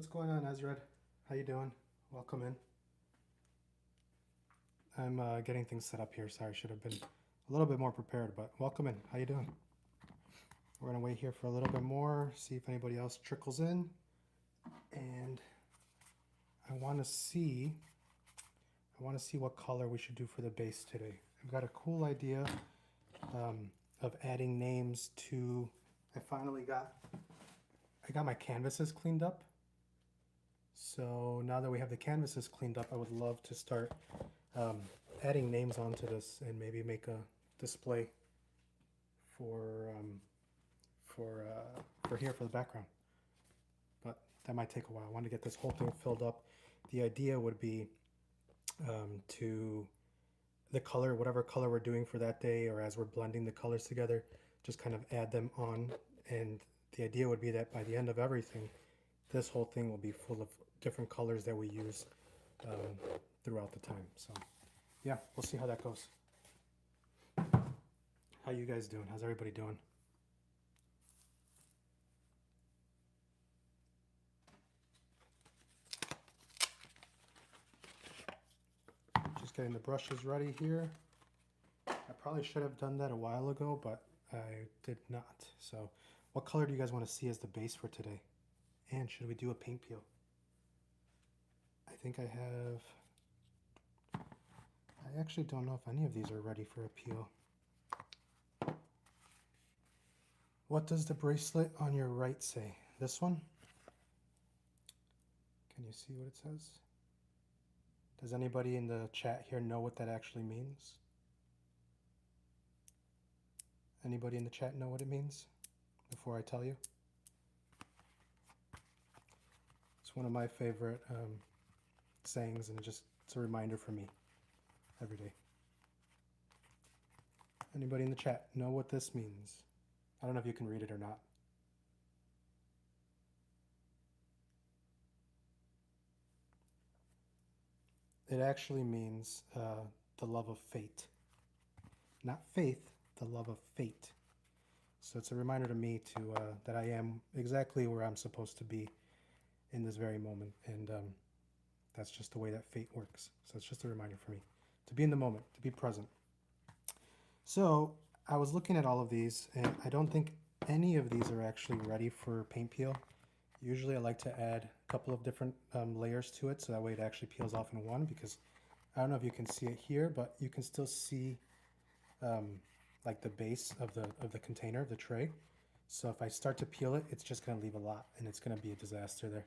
What's going on, Ezra? How you doing? Welcome in. I'm getting things set up here. Sorry, should have been a little bit more prepared, but welcome in. How you doing? We're gonna wait here for a little bit more, see if anybody else trickles in, and I want to see what color we should do for the base today. I've got a cool idea of adding names to. I got my canvases cleaned up. So now that we have the canvases cleaned up, I would love to start adding names onto this and maybe make a display for here for the background. But that might take a while. I want to get this whole thing filled up. The idea would be to the color, whatever color we're doing for that day, or as we're blending the colors together, just kind of add them on. And the idea would be that by the end of everything, this whole thing will be full of different colors that we use throughout the time. So yeah, we'll see how that goes. How you guys doing? How's everybody doing? Just getting the brushes ready here. I probably should have done that a while ago, but I did not. So what color do you guys want to see as the base for today? And should we do a paint peel? I think I actually don't know if any of these are ready for a peel. What does the bracelet on your right say? This one? Can you see what it says? Does anybody in the chat here know what that actually means? Anybody in the chat know what it means before I tell you? It's one of my favorite sayings, and it's a reminder for me every day. Anybody in the chat know what this means? I don't know if you can read it or not. It actually means the love of fate. Not faith, the love of fate. So it's a reminder to me that I am exactly where I'm supposed to be in this very moment, and that's just the way that fate works. So it's just a reminder for me to be in the moment, to be present. So I was looking at all of these, and I don't think any of these are actually ready for paint peel. Usually I like to add a couple of different layers to it, so that way it actually peels off in one, because I don't know if you can see it here, but you can still see like the base of the container, of the tray. So if I start to peel it, it's just going to leave a lot, and it's going to be a disaster there.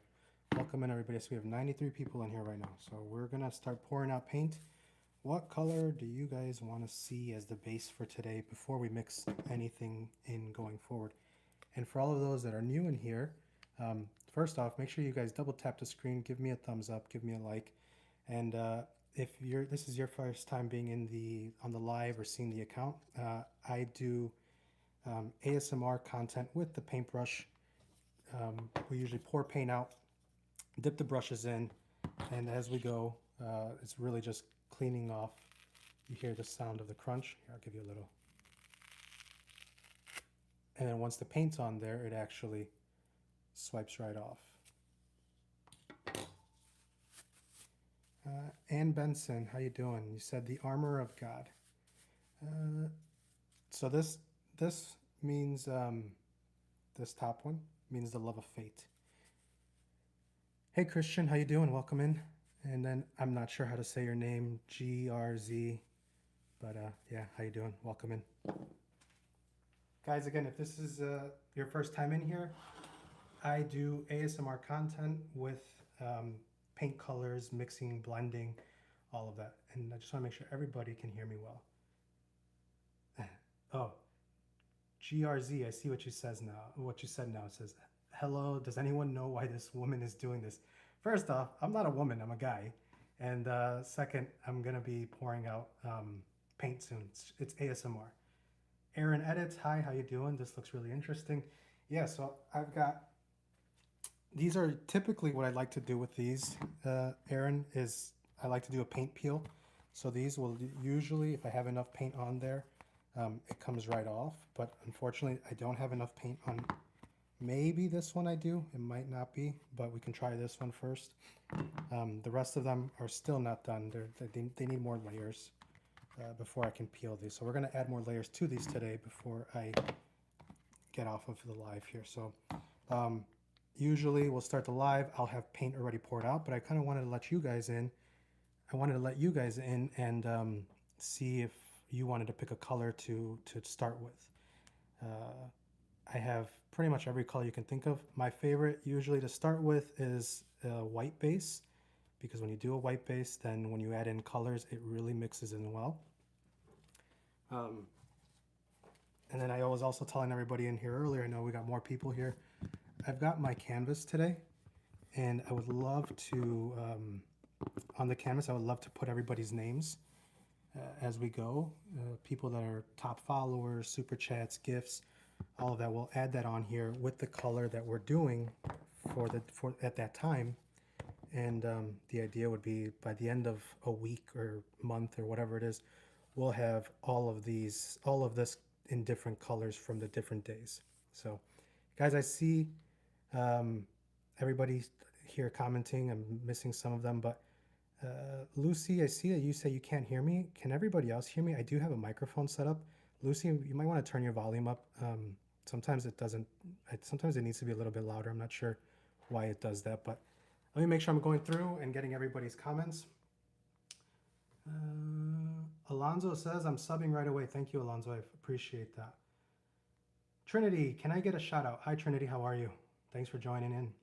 Welcome in, everybody. So we have 93 people in here right now. So we're going to start pouring out paint. What color do you guys want to see as the base for today before we mix anything in going forward? And for all of those that are new in here, first off, make sure you guys double tap the screen, give me a thumbs up, give me a like. And if this is your first time being on the live or seeing the account, I do ASMR content with the paintbrush. We usually pour paint out, dip the brushes in, and as we go, it's really just cleaning off. You hear the sound of the crunch. Here, I'll give you a little. And then once the paint's on there, it actually swipes right off. Ann Benson, how you doing? You said the armor of God. So this means, this top one means the love of fate. Hey Christian, how you doing? Welcome in. And then I'm not sure how to say your name, GRZ, but yeah, how you doing? Welcome in. Guys, again, if this is your first time in here, I do ASMR content with paint colors, mixing, blending, all of that. And I just want to make sure everybody can hear me well. Oh, GRZ, I see what you said now. It says, hello, does anyone know why this woman is doing this? First off, I'm not a woman, I'm a guy. And second, I'm gonna be pouring out paint soon. It's ASMR. Aaron Edits, hi, how you doing? This looks really interesting. Yeah, so I've got, these are typically what I like to do with these, Aaron, is I like to do a paint peel. So these will usually, if I have enough paint on there, it comes right off. But unfortunately, I don't have enough paint on Maybe this one I do, it might not be, but we can try this one first. The rest of them are still not done. They need more layers before I can peel these. So we're going to add more layers to these today before I get off of the live here. So usually we'll start the live. I'll have paint already poured out, but I kind of wanted to let you guys in. I wanted to let you guys in and see if you wanted to pick a color to start with. I have pretty much every color you can think of. My favorite usually to start with is a white base, because when you do a white base, then when you add in colors, it really mixes in well. And then I was also telling everybody in here earlier, I know we got more people here. I've got my canvas today, and I would love to, on the canvas, I would love to put everybody's names as we go. People that are top followers, super chats, gifts, all of that. We'll add that on here with the color that we're doing for at that time. And the idea would be by the end of a week or month or whatever it is, we'll have all of this in different colors from the different days. So guys, I see everybody here commenting. I'm missing some of them, but Lucy, I see that you say you can't hear me. Can everybody else hear me? I do have a microphone set up. Lucy, you might want to turn your volume up. Sometimes it doesn't. Sometimes it needs to be a little bit louder. I'm not sure why it does that, but let me make sure I'm going through and getting everybody's comments. Alonzo says, I'm subbing right away. Thank you, Alonzo. I appreciate that. Trinity, can I get a shout out? Hi, Trinity. How are you? Thanks for joining in.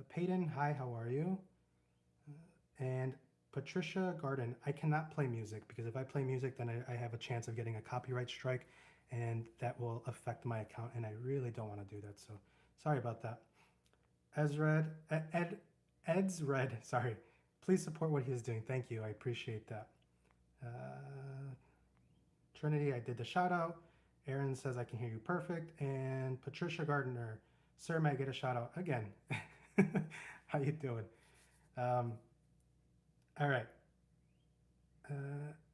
Peyton, hi. How are you? And Patricia Garden, I cannot play music because if I play music, then I have a chance of getting a copyright strike, and that will affect my account, and I really don't want to do that. So sorry about that. Ed's Red, sorry. Please support what he is doing. Thank you. I appreciate that. Trinity, I did the shout out. Aaron says I can hear you perfect. And Patricia Gardner, sir, may I get a shout out again? How you doing? All right.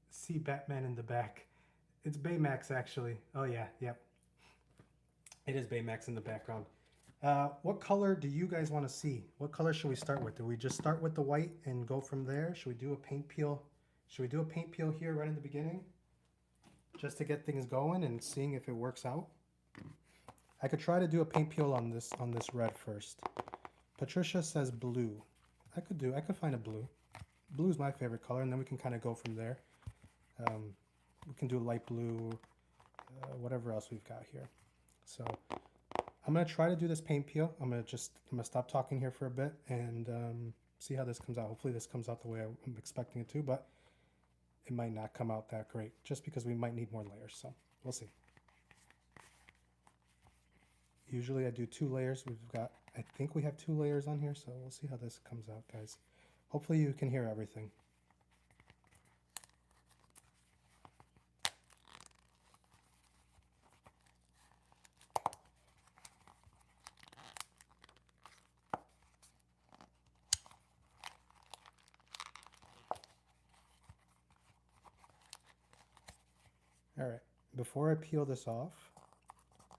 See Batman in the back. It's Baymax, actually. Oh, yeah. Yep. It is Baymax in the background. What color do you guys want to see? What color should we start with? Do we just start with the white and go from there? Should we do a paint peel? Should we do a paint peel here right in the beginning? Just to get things going and seeing if it works out? I could try to do a paint peel on this red first. Patricia says blue. I could find a blue. Blue is my favorite color, and then we can kind of go from there. We can do light blue, whatever else we've got here. So I'm gonna try to do this paint peel. I'm gonna stop talking here for a bit and see how this comes out. Hopefully this comes out the way I'm expecting it to, but it might not come out that great just because we might need more layers. So we'll see. Usually I do 2 layers. I think we have 2 layers on here, so we'll see how this comes out, guys. Hopefully you can hear everything. All right, before I peel this off,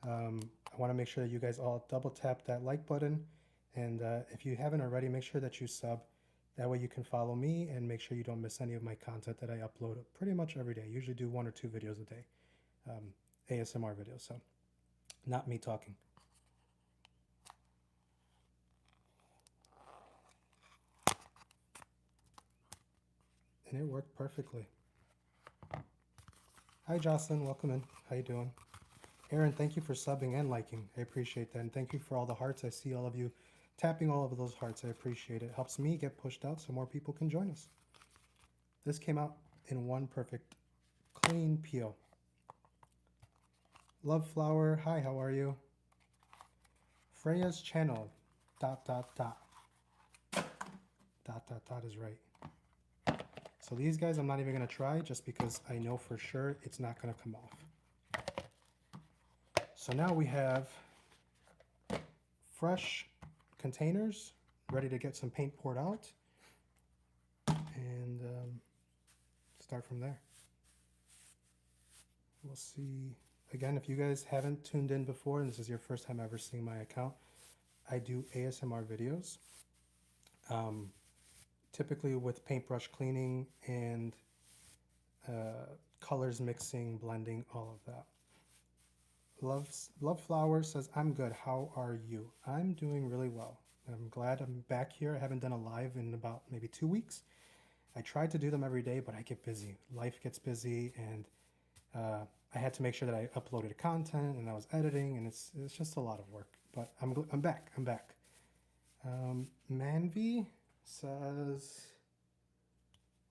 I want to make sure that you guys all double tap that like button, and if you haven't already, make sure that you sub. That way you can follow me and make sure you don't miss any of my content that I upload pretty much every day. I usually do 1 or 2 videos a day, ASMR videos, so not me talking. And it worked perfectly. Hi Jocelyn, welcome in. How you doing? Aaron, thank you for subbing and liking. I appreciate that. And thank you for all the hearts. I see all of you tapping all of those hearts. I appreciate it. It helps me get pushed out so more people can join us. This came out in one perfect clean peel. Love Flower, hi, how are you? Freya's channel, ... is right. So these guys I'm not even going to try just because I know for sure it's not going to come off. So now we have fresh containers ready to get some paint poured out and start from there. We'll see. Again, if you guys haven't tuned in before and this is your first time ever seeing my account, I do ASMR videos, typically with paintbrush cleaning and colors mixing, blending, all of that. Love Flower says, I'm good. How are you? I'm doing really well. I'm glad I'm back here. I haven't done a live in about maybe 2 weeks. I tried to do them every day, but I get busy. Life gets busy, and I had to make sure that I uploaded content and I was editing, and it's just a lot of work. But I'm back. I'm back. Manvi says,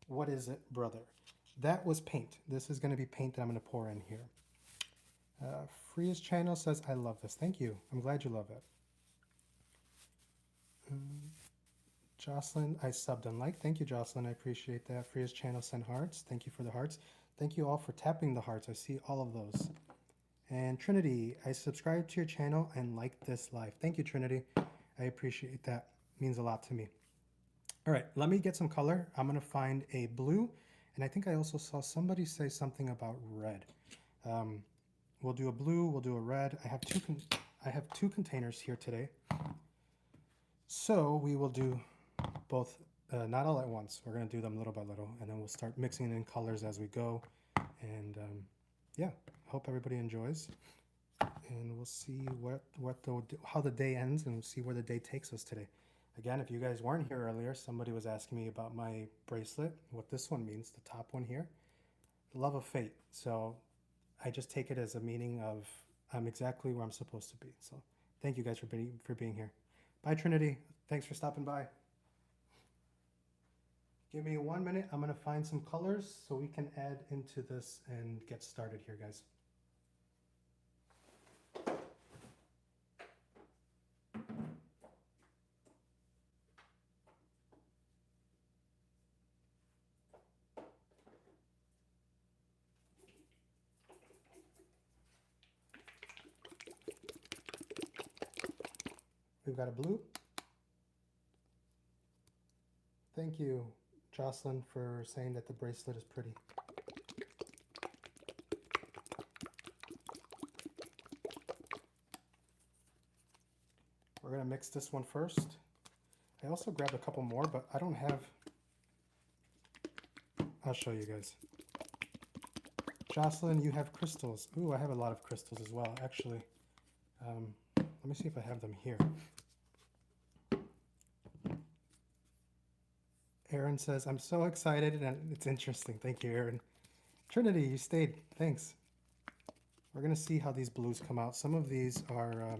what is it, brother? That was paint. This is going to be paint that I'm going to pour in here. Freya's channel says, I love this. Thank you. I'm glad you love it. Jocelyn, I subbed and liked. Thank you, Jocelyn. I appreciate that. Freya's channel sent hearts. Thank you for the hearts. Thank you all for tapping the hearts. I see all of those. And Trinity, I subscribed to your channel and liked this live. Thank you, Trinity. I appreciate that. It means a lot to me. All right, let me get some color. I'm going to find a blue. And I think I also saw somebody say something about red. We'll do a blue. We'll do a red. I have two containers here today. So we will do both, not all at once. We're going to do them little by little, and then we'll start mixing in colors as we go. And yeah, hope everybody enjoys. And we'll see how the day ends, and we'll see where the day takes us today. Again, if you guys weren't here earlier, somebody was asking me about my bracelet, what this one means, the top one here. The love of fate. So I just take it as a meaning of I'm exactly where I'm supposed to be. So thank you guys for being here. Bye, Trinity. Thanks for stopping by. Give me 1 minute. I'm going to find some colors so we can add into this and get started here, guys. We've got a blue. Thank you, Jocelyn, for saying that the bracelet is pretty. We're going to mix this one first. I also grabbed a couple more, but I don't have... I'll show you guys. Jocelyn, you have crystals. Ooh, I have a lot of crystals as well, actually. Let me see if I have them here. Aaron says, I'm so excited, and it's interesting. Thank you, Aaron. Trinity, you stayed. Thanks. We're going to see how these blues come out. Some of these are,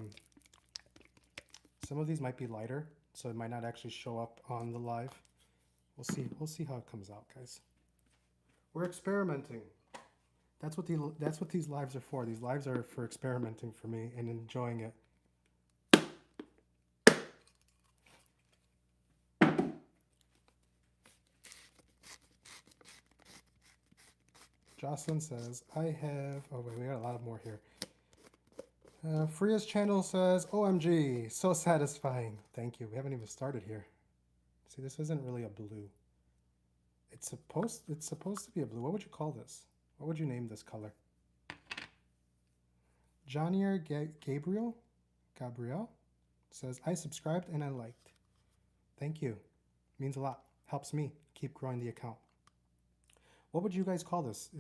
some of these might be lighter, so it might not actually show up on the live. We'll see. We'll see how it comes out, guys. We're experimenting. That's what these lives are for. These lives are for experimenting for me and enjoying it. Jocelyn says, I have... Oh, wait, we got a lot more here. Freya's channel says, OMG, so satisfying. Thank you. We haven't even started here. See, this isn't really a blue. It's supposed to be a blue. What would you call this? What would you name this color? Jonier Gabriel says, I subscribed and I liked. Thank you. Means a lot. Helps me keep growing the account. What would you guys call this?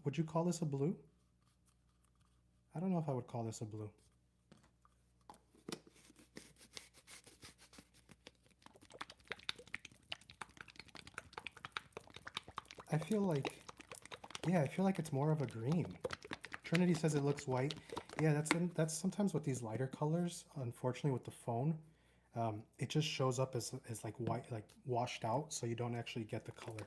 Would you call this a blue? I don't know if I would call this a blue. I feel like it's more of a green. Trinity says it looks white. Yeah, that's sometimes with these lighter colors. Unfortunately, with the phone, it just shows up as like white, like washed out, so you don't actually get the color.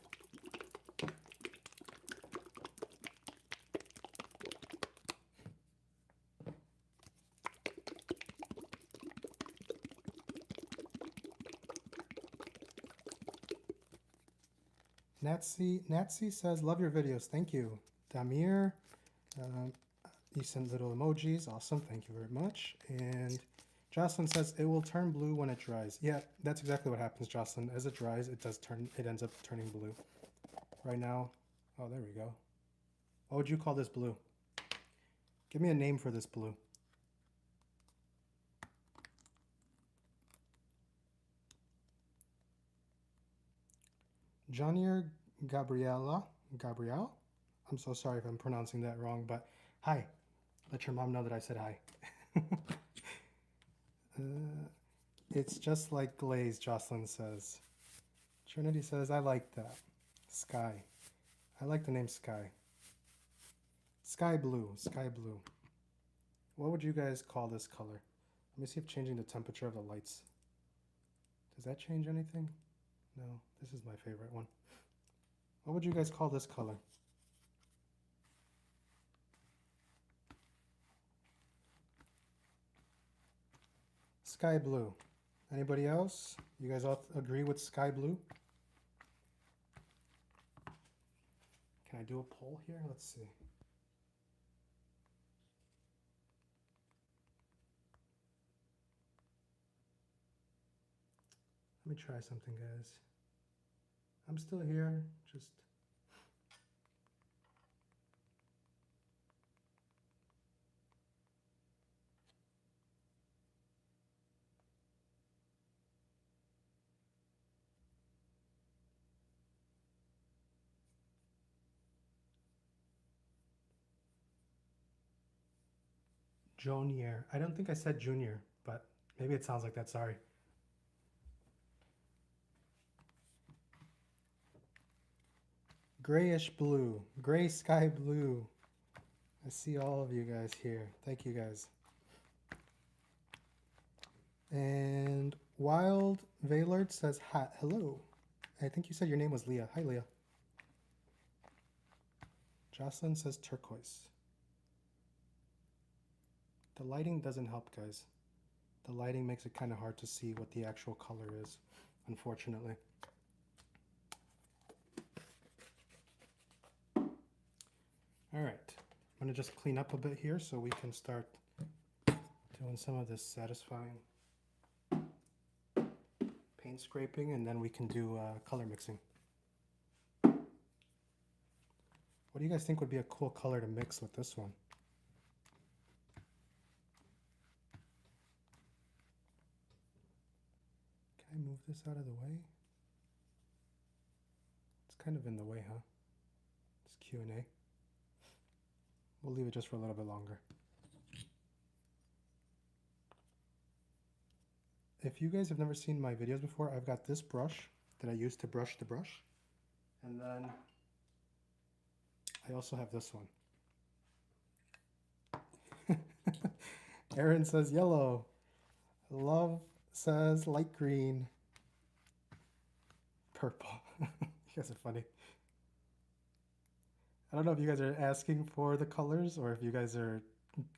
Natsy says, love your videos. Thank you. Damir, you sent little emojis. Awesome. Thank you very much. And Jocelyn says, it will turn blue when it dries. Yeah, that's exactly what happens, Jocelyn. As it dries, it ends up turning blue. Right now, oh, there we go. What would you call this blue? Give me a name for this blue. Janier Gabrielle? I'm so sorry if I'm pronouncing that wrong, but hi. Let your mom know that I said hi. It's just like glaze, Jocelyn says. Trinity says, I like that. Sky. I like the name Sky. Sky blue, sky blue. What would you guys call this color? Let me see if changing the temperature of the lights. Does that change anything? No, this is my favorite one. What would you guys call this color? Sky blue. Anybody else? You guys all agree with sky blue? Can I do a poll here? Let's see. Let me try something, guys. I'm still here, just... Jonier. I don't think I said junior, but maybe it sounds like that, sorry. Grayish blue, gray sky blue. I see all of you guys here. Thank you guys. And Wild Valard says hi. Hello. I think you said your name was Leah. Hi, Leah. Jocelyn says turquoise. The lighting doesn't help, guys. The lighting makes it kind of hard to see what the actual color is, unfortunately. All right, I'm gonna just clean up a bit here so we can start doing some of this satisfying paint scraping, and then we can do color mixing. What do you guys think would be a cool color to mix with this one? Can I move this out of the way? It's kind of in the way, huh? It's Q&A. We'll leave it just for a little bit longer. If you guys have never seen my videos before, I've got this brush that I use to brush the brush. And then I also have this one. Aaron says yellow. Love says light green. Purple. You guys are funny. I don't know if you guys are asking for the colors or if you guys are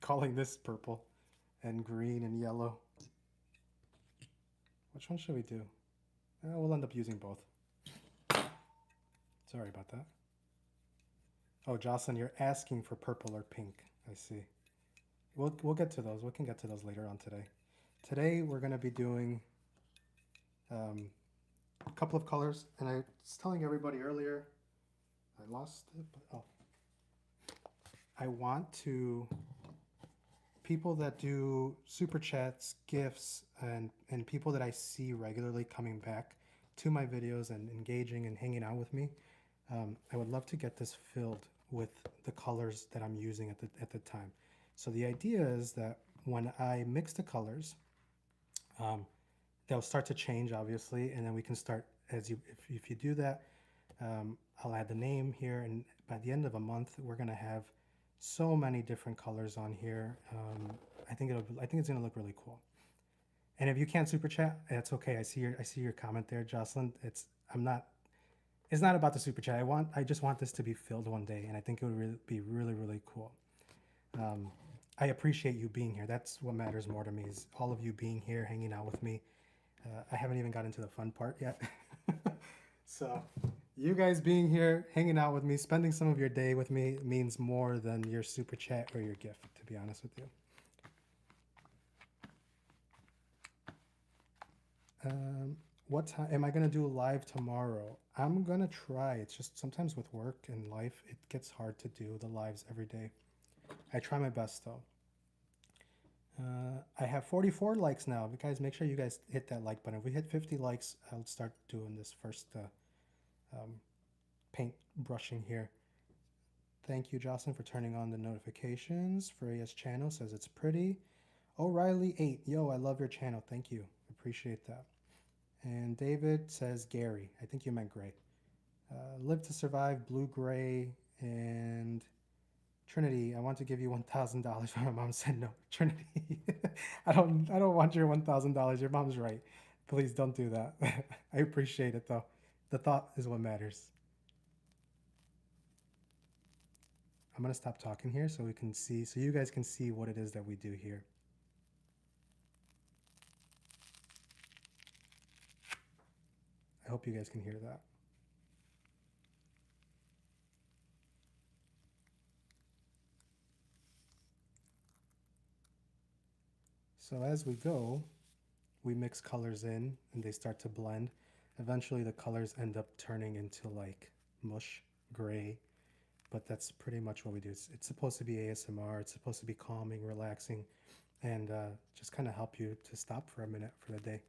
calling this purple and green and yellow. Which one should we do? We'll end up using both. Sorry about that. Oh, Jocelyn, you're asking for purple or pink. I see. We'll get to those. We can get to those later on today. Today we're going to be doing a couple of colors, and I was telling everybody earlier, I lost it, but oh. I want to, people that do super chats, gifts, and people that I see regularly coming back to my videos and engaging and hanging out with me, I would love to get this filled with the colors that I'm using at the time. So the idea is that when I mix the colors, they'll start to change, obviously, and then we can start, if you do that, I'll add the name here, and by the end of a month, we're gonna have so many different colors on here. I think it's gonna look really cool. And if you can't super chat, that's okay. I see your comment there, Jocelyn. It's not about the super chat. I just want this to be filled one day, and I think it would be really, really cool. I appreciate you being here. That's what matters more to me, is all of you being here, hanging out with me. I haven't even got into the fun part yet. So you guys being here, hanging out with me, spending some of your day with me means more than your super chat or your gift, to be honest with you. What time am I going to do live tomorrow? I'm going to try. It's just sometimes with work and life, it gets hard to do the lives every day. I try my best though. I have 44 likes now. But guys, make sure you guys hit that like button. If we hit 50 likes, I'll start doing this first paint brushing here. Thank you, Jocelyn, for turning on the notifications. Freya's channel says it's pretty. O'Reilly8, yo, I love your channel. Thank you. Appreciate that. And David says Gary. I think you meant Gray. Live to Survive, Blue Gray, and Trinity. I want to give you $1,000. My mom said no. Trinity, I don't want your $1,000. Your mom's right. Please don't do that. I appreciate it though. The thought is what matters. I'm gonna stop talking here so we can see, so you guys can see what it is that we do here. I hope you guys can hear that. So as we go, we mix colors in and they start to blend. Eventually the colors end up turning into like mush, gray, but that's pretty much what we do. It's supposed to be ASMR, it's supposed to be calming, relaxing, and just kind of help you to stop for a minute for the day.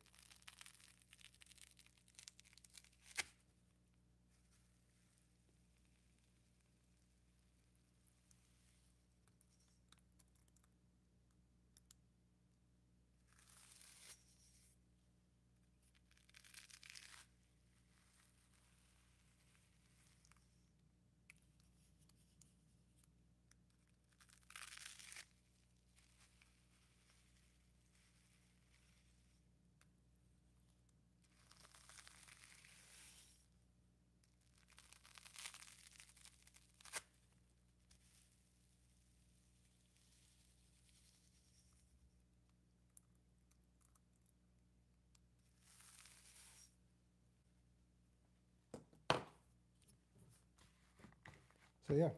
So yeah,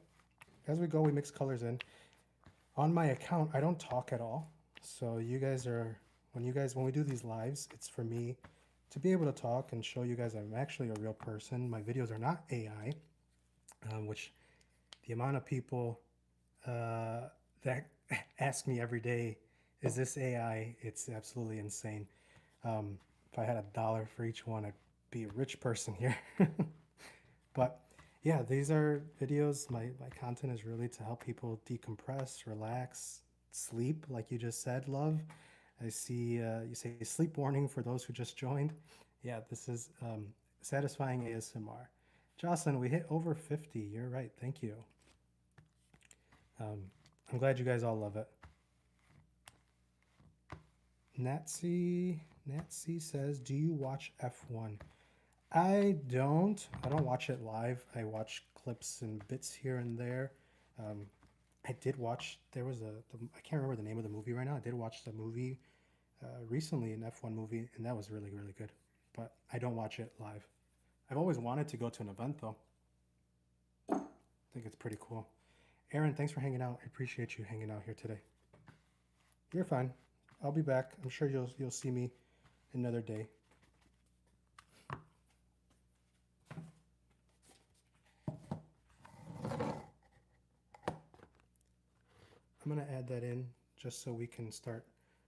as we go, we mix colors in. On my account, I don't talk at all. So you guys are, when we do these lives, it's for me to be able to talk and show you guys I'm actually a real person. My videos are not AI, which the amount of people that ask me every day, is this AI? It's absolutely insane. If I had $1 for each one, I'd be a rich person here. But yeah, these are videos. My content is really to help people decompress, relax, sleep, like you just said, love. I see you say sleep warning for those who just joined. Yeah, this is satisfying ASMR. Jocelyn, we hit over 50. You're right. Thank you. I'm glad you guys all love it. Natsy says, do you watch F1? I don't watch it live. I watch clips and bits here and there. I did watch, there was I can't remember the name of the movie right now. I did watch the movie recently, an F1 movie, and that was really, really good. But I don't watch it live. I've always wanted to go to an event though. I think it's pretty cool. Aaron, thanks for hanging out. I appreciate you hanging out here today. You're fine. I'll be back. I'm sure you'll see me another day. I'm going to add that in just so we can start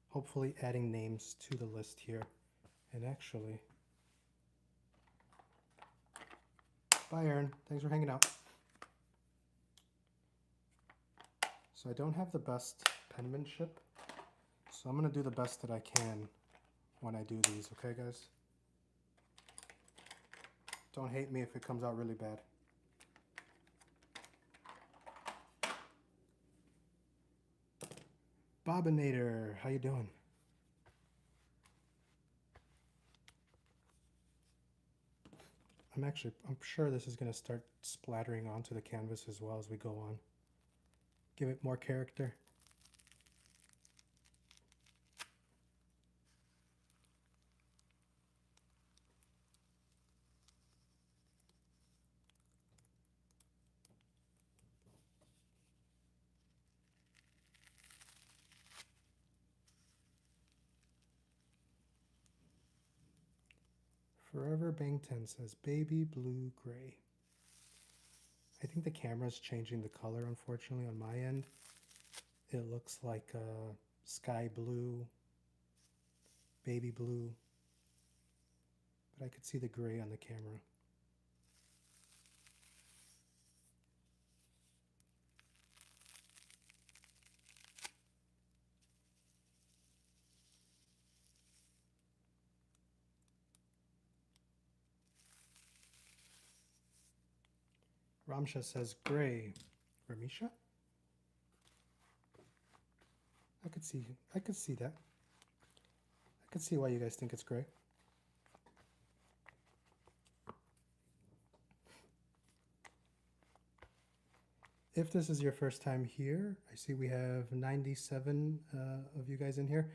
hopefully adding names to the list here. And actually, bye Aaron, thanks for hanging out. So I don't have the best penmanship, so I'm going to do the best that I can when I do these, okay guys? Don't hate me if it comes out really bad. Bobinator, how you doing? I'm sure this is going to start splattering onto the canvas as well as we go on. Give it more character. Forever Bang 10 says baby blue gray. I think the camera's changing the color, unfortunately, on my end. it looks like sky blue, baby blue, but I could see the gray on the camera. Ramsha says gray. Ramisha? I could see that. I could see why you guys think it's gray. If this is your first time here, I see we have 97 of you guys in here.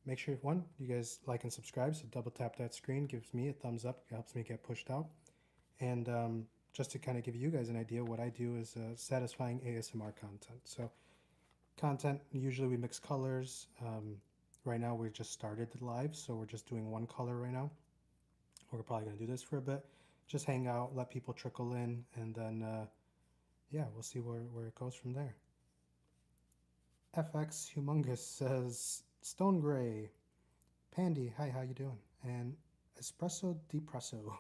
Make sure, one, you guys like and subscribe. So double tap that screen, gives me a thumbs up, it helps me get pushed out. And just to kind of give you guys an idea, what I do is satisfying ASMR content. So content, usually we mix colors. Right now we just started the live, so we're just doing one color right now. We're probably going to do this for a bit. Just hang out, let people trickle in, and then yeah, we'll see where it goes from there. FX Humongous says Stone Gray. Pandy, hi, how you doing? And Espresso Depresso.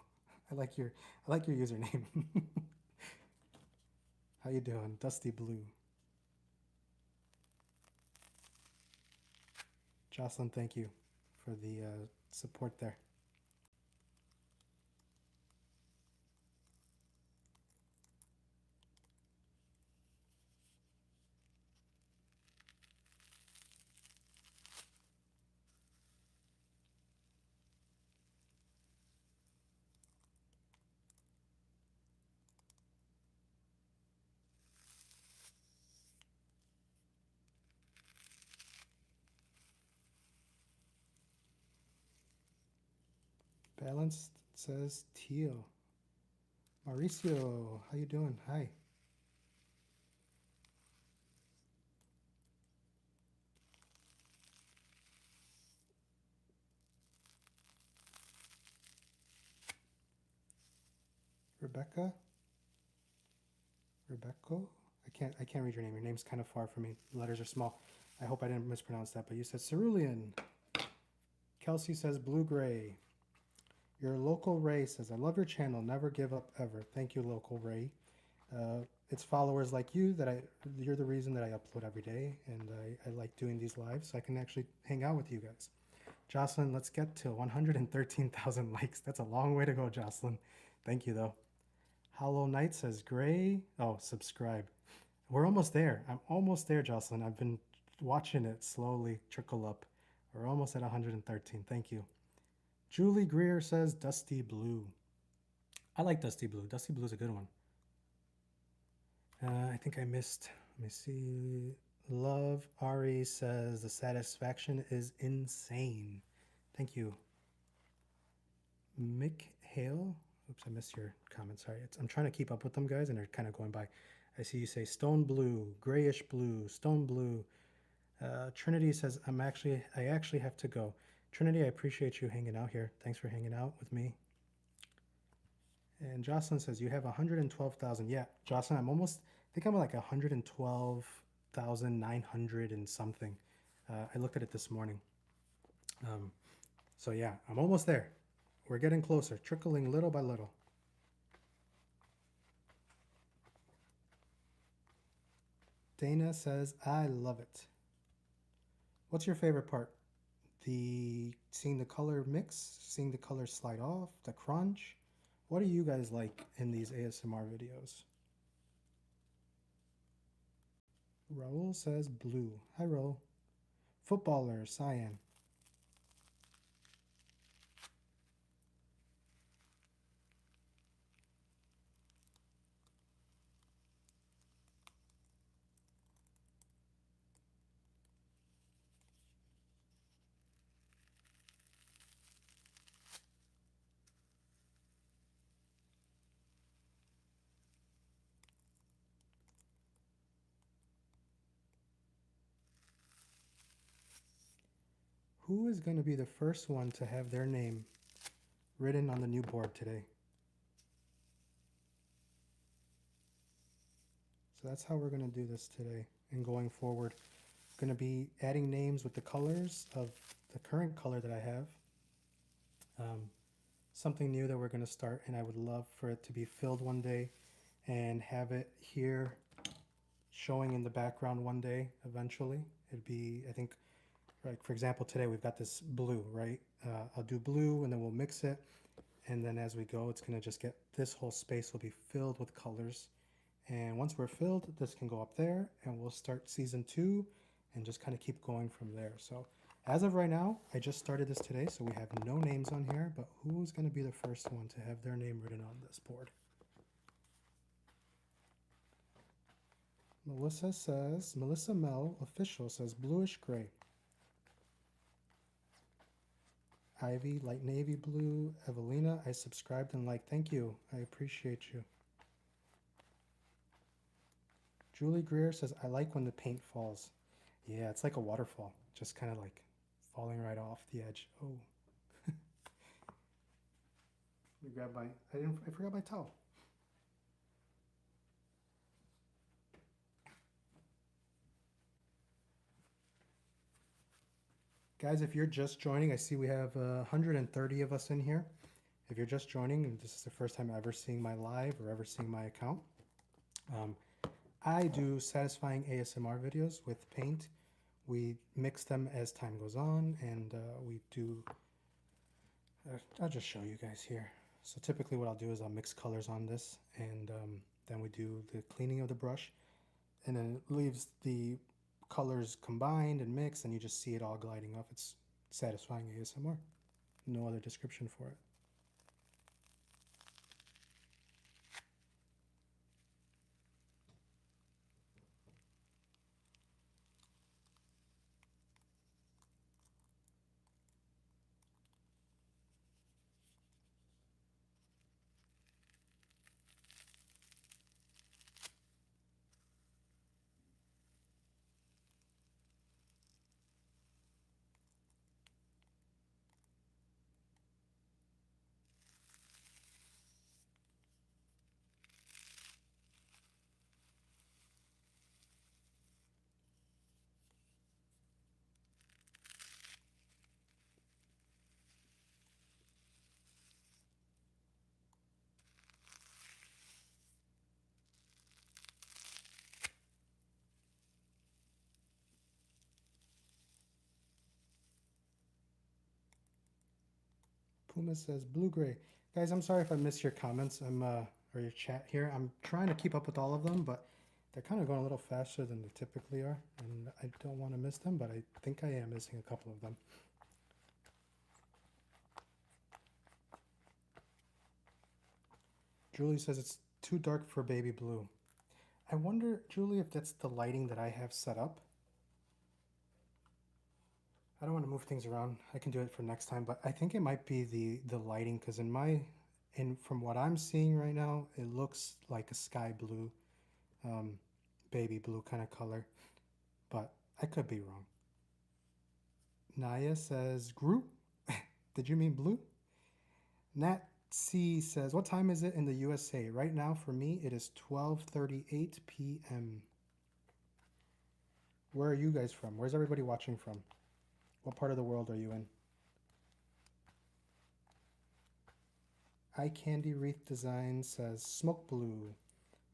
I like your username. How you doing? Dusty Blue. Jocelyn, thank you for the support there. Balanced says teal. Mauricio, how you doing? Hi. Rebecca? Rebecca? I can't read your name. Your name's kind of far from me. The letters are small. I hope I didn't mispronounce that, but you said cerulean. Kelsey says blue-gray. Your local Ray says, I love your channel. Never give up ever. Thank you, local Ray. It's followers like you you're the reason that I upload every day, and I like doing these lives so I can actually hang out with you guys. Jocelyn, let's get to 113,000 likes. That's a long way to go, Jocelyn. Thank you, though. Hollow Knight says gray. Oh, subscribe. We're almost there. I'm almost there, Jocelyn. I've been watching it slowly trickle up. We're almost at 113. Thank you. Julie Greer says Dusty Blue. I like Dusty Blue. Dusty Blue is a good one. I think I missed. Let me see. Love Ari says the satisfaction is insane. Thank you. Mick Hale. Oops, I missed your comment. Sorry. I'm trying to keep up with them, guys, and they're kind of going by. I see you say stone blue, grayish blue, stone blue. Trinity says I actually have to go. Trinity, I appreciate you hanging out here. Thanks for hanging out with me. And Jocelyn says you have 112,000. Yeah, Jocelyn, I think I'm like 112,900 and something. I looked at it this morning. So yeah, I'm almost there. We're getting closer, trickling little by little. Dana says, I love it. What's your favorite part? Seeing the color mix, seeing the color slide off, the crunch. What do you guys like in these ASMR videos? Raul says blue. Hi, Raul. Footballer, cyan. Who is going to be the first one to have their name written on the new board today? So that's how we're going to do this today and going forward. going to be adding names with the colors of the current color that I have. Something new that we're going to start, and I would love for it to be filled one day and have it here showing in the background one day eventually. It'd be, I think, like for example, today we've got this blue, right? I'll do blue and then we'll mix it. And then as we go, it's going to just get, this whole space will be filled with colors. And once we're filled, this can go up there and we'll start season 2 and just kind of keep going from there. So as of right now, I just started this today, so we have no names on here, but who's going to be the first one to have their name written on this board? Melissa Mel Official says bluish gray. Ivy, light navy blue. Evelina, I subscribed and liked. Thank you. I appreciate you. Julie Greer says, I like when the paint falls. Yeah, it's like a waterfall. Just kind of like falling right off the edge. Oh. Let me grab my, I forgot my towel. Guys, if you're just joining, I see we have 130 of us in here. If you're just joining and this is the first time ever seeing my live or ever seeing my account, I do satisfying ASMR videos with paint. We mix them as time goes on, and we do, I'll just show you guys here. So typically what I'll do is I'll mix colors on this, and then we do the cleaning of the brush, and then it leaves the colors combined and mixed, and you just see it all gliding off. It's satisfying ASMR. No other description for it. Puma says blue-gray. Guys, I'm sorry if I missed your comments. Or your chat here. I'm trying to keep up with all of them, but they're kind of going a little faster than they typically are, and I don't want to miss them, but I think I am missing a couple of them. Julie says it's too dark for baby blue. I wonder, Julie, if that's the lighting that I have set up. I don't want to move things around. I can do it for next time, but I think it might be the lighting, because from what I'm seeing right now, it looks like a sky blue, baby blue kind of color, but I could be wrong. Naya says group. Did you mean blue? Nat C says, what time is it in the USA? Right now for me it is 12:38 p.m. Where are you guys from? Where's everybody watching from? What part of the world are you in? Eye Candy Wreath Design says smoke blue.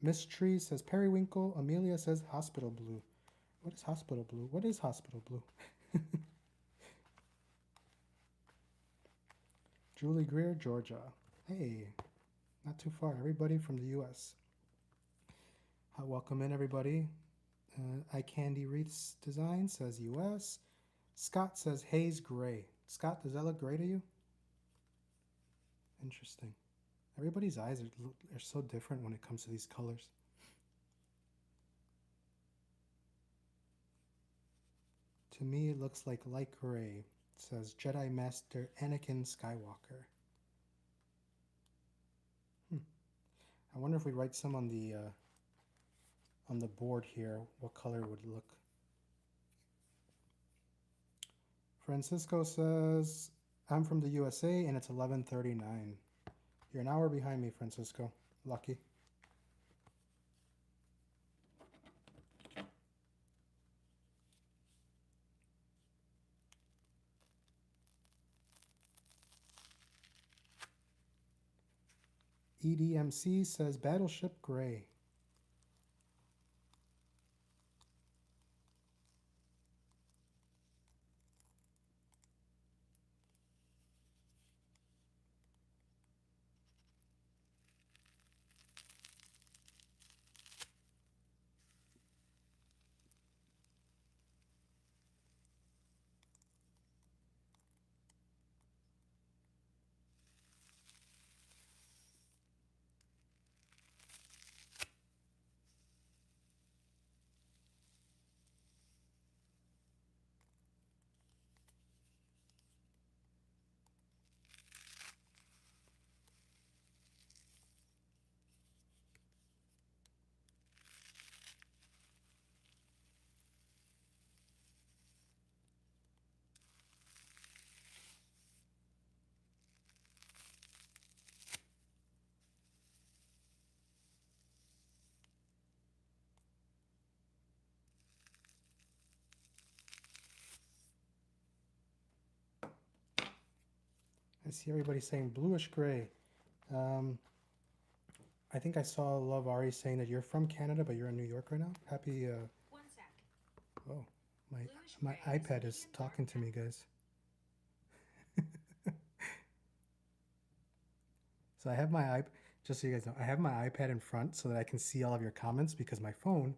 Miss Tree says periwinkle. Amelia says hospital blue. What is hospital blue? What is hospital blue? Julie Greer, Georgia. Hey, not too far. Everybody from the U.S. Welcome in, everybody. Eye Candy Wreaths Design says U.S. Scott says haze gray. Scott, does that look gray to you? Interesting. Everybody's eyes are so different when it comes to these colors. To me, it looks like light gray. It says Jedi Master Anakin Skywalker. I wonder if we write some on the board here, what color would look. Francisco says, I'm from the USA and it's 11:39. You're an hour behind me, Francisco. Lucky. EDMC says Battleship Gray. I see everybody saying bluish gray. I think I saw Love Ari saying that you're from Canada, but you're in New York right now. Happy. One sec. Oh, my iPad is talking to me, guys. So I have my just so you guys know, I have my iPad in front so that I can see all of your comments because my phone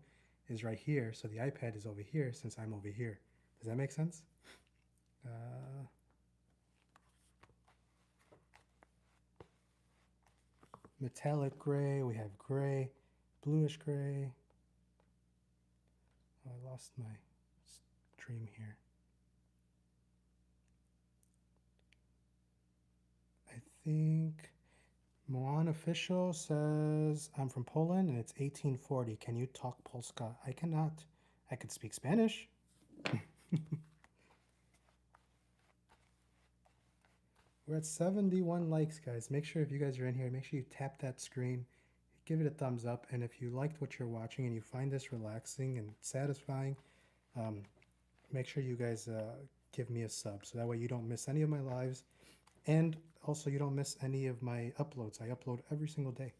is right here, so the iPad is over here since I'm over here. Does that make sense? Metallic gray, we have gray, bluish gray. Oh, I lost my stream here. I think Moan Official says, I'm from Poland and it's 1840. Can you talk Polska? I cannot. I could speak Spanish. We're at 71 likes, guys. Make sure if you guys are in here, make sure you tap that screen, give it a thumbs up, and if you liked what you're watching and you find this relaxing and satisfying, make sure you guys give me a sub so that way you don't miss any of my lives, and also you don't miss any of my uploads. I upload every single day.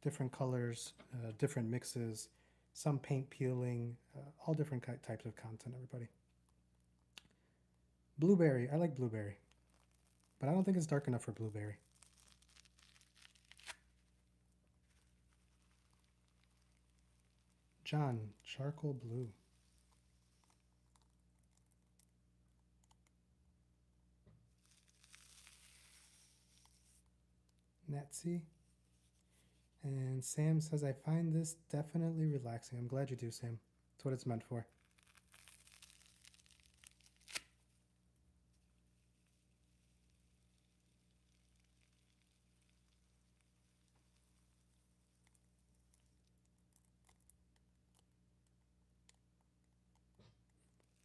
Different colors, different mixes, some paint peeling, all different types of content, everybody. Blueberry, I like blueberry, but I don't think it's dark enough for blueberry. John, charcoal blue. Natsy. And Sam says, I find this definitely relaxing. I'm glad you do, Sam. That's what it's meant for.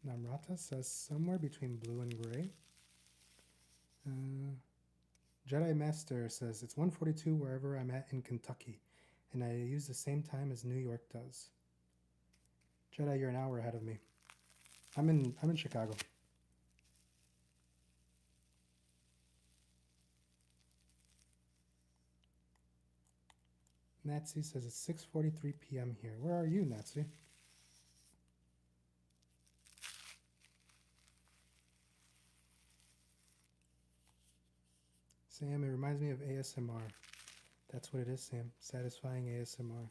Namrata says somewhere between blue and gray. Jedi Master says it's 1:42 wherever I'm at in Kentucky, and I use the same time as New York does. Jedi, you're an hour ahead of me. I'm in Chicago. Natsy says it's 6:43 p.m. here. Where are you, Natsy? Sam, it reminds me of ASMR. That's what it is, Sam. Satisfying ASMR.